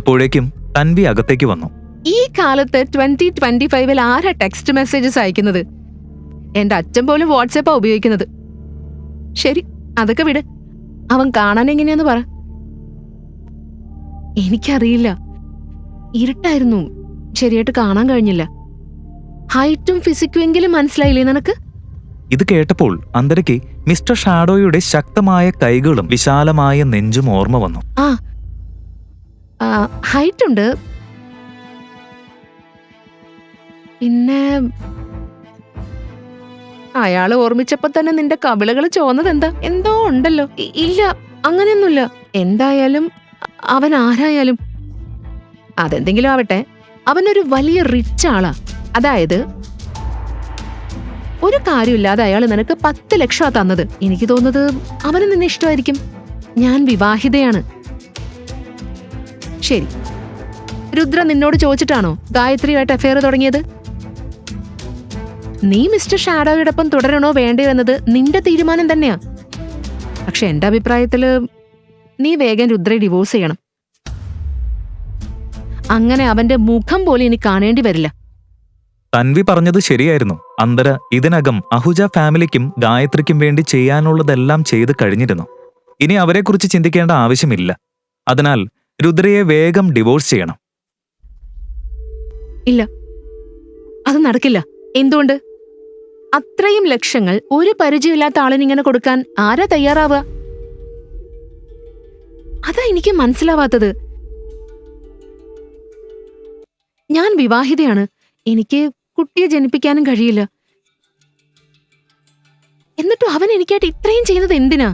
അപ്പോഴേക്കും തൻവി അകത്തേക്ക് വന്നു. ഈ കാലത്ത് 2025 ആരാ ടെക്സ്റ്റ് മെസ്സേജസ് അയക്കുന്നത്? എന്റെ അച്ഛൻ പോലും വാട്സാപ്പാ ഉപയോഗിക്കുന്നത്. ശരി, അതൊക്കെ വിട്. അവൻ കാണാൻ എങ്ങനെയാന്ന് പറ. എനിക്കറിയില്ല, ഇരുട്ടായിരുന്നു, ശരിയായിട്ട് കാണാൻ കഴിഞ്ഞില്ല. ഹൈറ്റും ഫിസിക്കും എങ്കിലും മനസ്സിലായില്ലേ നിനക്ക്? ഇത് കേട്ടപ്പോൾ അന്തരയ്ക്ക് മിസ്റ്റർ ഷാഡോയുടെ ശക്തമായ കൈകളും വിശാലമായ നെഞ്ചും ഓർമ്മ വന്നു. ഹൈറ്റ് ഉണ്ട്, പിന്നെ അയാള് ഓർമ്മിച്ചപ്പോ തന്നെ നിന്റെ കവിളുകൾ ചോന്നതെന്താ? എന്തോ ഉണ്ടല്ലോ. ഇല്ല, അങ്ങനെയൊന്നുമില്ല. എന്തായാലും അവൻ ആരായാലും അതെന്തെങ്കിലും ആവട്ടെ, അവനൊരു വലിയ റിച്ച് ആളാ. അതായത് ഒരു കാര്യമില്ലാതെ അയാൾ നിനക്ക് 10 ലക്ഷമാ തന്നത്. എനിക്ക് തോന്നുന്നത് അവന് നിന്നെ ഇഷ്ടമായിരിക്കും. ഞാൻ വിവാഹിതയാണ്. ശരി, രുദ്ര നിന്നോട് ചോദിച്ചിട്ടാണോ ഗായത്രിയുമായിട്ട് അഫെയർ തുടങ്ങിയത്? നീ മിസ്റ്റർ ഷാഡോയോടൊപ്പം തുടരണോ വേണ്ടയോ എന്നത് നിന്റെ തീരുമാനം തന്നെയാ. പക്ഷെ എന്റെ അഭിപ്രായത്തില് നീ വേഗം രുദ്രയെ ഡിവോഴ്സ് ചെയ്യണം. അങ്ങനെ അവന്റെ മുഖം പോലും ഇനി കാണേണ്ടി വരില്ല. തൻവി പറഞ്ഞത് ശരിയായിരുന്നു. അന്തര ഇതിനകം അഹുജ ഫാമിലിക്കും ഗായത്രിക്കും വേണ്ടി ചെയ്യാനുള്ളതെല്ലാം ചെയ്ത് കഴിഞ്ഞിരുന്നു. ഇനി അവരെക്കുറിച്ച് ചിന്തിക്കേണ്ട ആവശ്യമില്ല. അതിനാൽ രുദ്രയെ വേഗം ഡിവോഴ്സ് ചെയ്യണം. ഇല്ല, അത് നടക്കില്ല. എന്തുകൊണ്ട്? അത്രയും ലക്ഷങ്ങൾ ഒരു പരിചയമില്ലാത്ത ആളിനിങ്ങനെ കൊടുക്കാൻ ആരാ തയ്യാറാവുക? അതാ എനിക്ക് മനസ്സിലാവാത്തത്. ഞാൻ വിവാഹിതയാണ്. എനിക്ക് കുട്ടിയെ ജനിപ്പിക്കാനും കഴിയില്ല. എന്നിട്ടും അവൻ എനിക്കായിട്ട് ഇത്രയും ചെയ്യുന്നത് എന്തിനാ?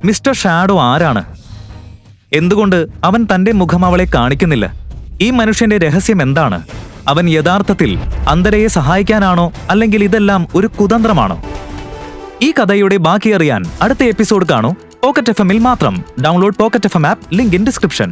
മിസ്റ്റർ ഷാഡോ ആരാണ്? എന്തുകൊണ്ട് അവൻ തന്റെ മുഖം അവളെ കാണിക്കുന്നില്ല? ഈ മനുഷ്യന്റെ രഹസ്യം എന്താണ്? അവൻ യഥാർത്ഥത്തിൽ അന്തരയെ സഹായിക്കാനാണോ, അല്ലെങ്കിൽ ഇതെല്ലാം ഒരു കുതന്ത്രമാണോ? ഈ കഥയുടെ ബാക്കി അറിയാൻ അടുത്ത എപ്പിസോഡ് കാണൂ. പോക്കറ്റ് FM-ൽ മാത്രം. Download pocket FM app. Link in description.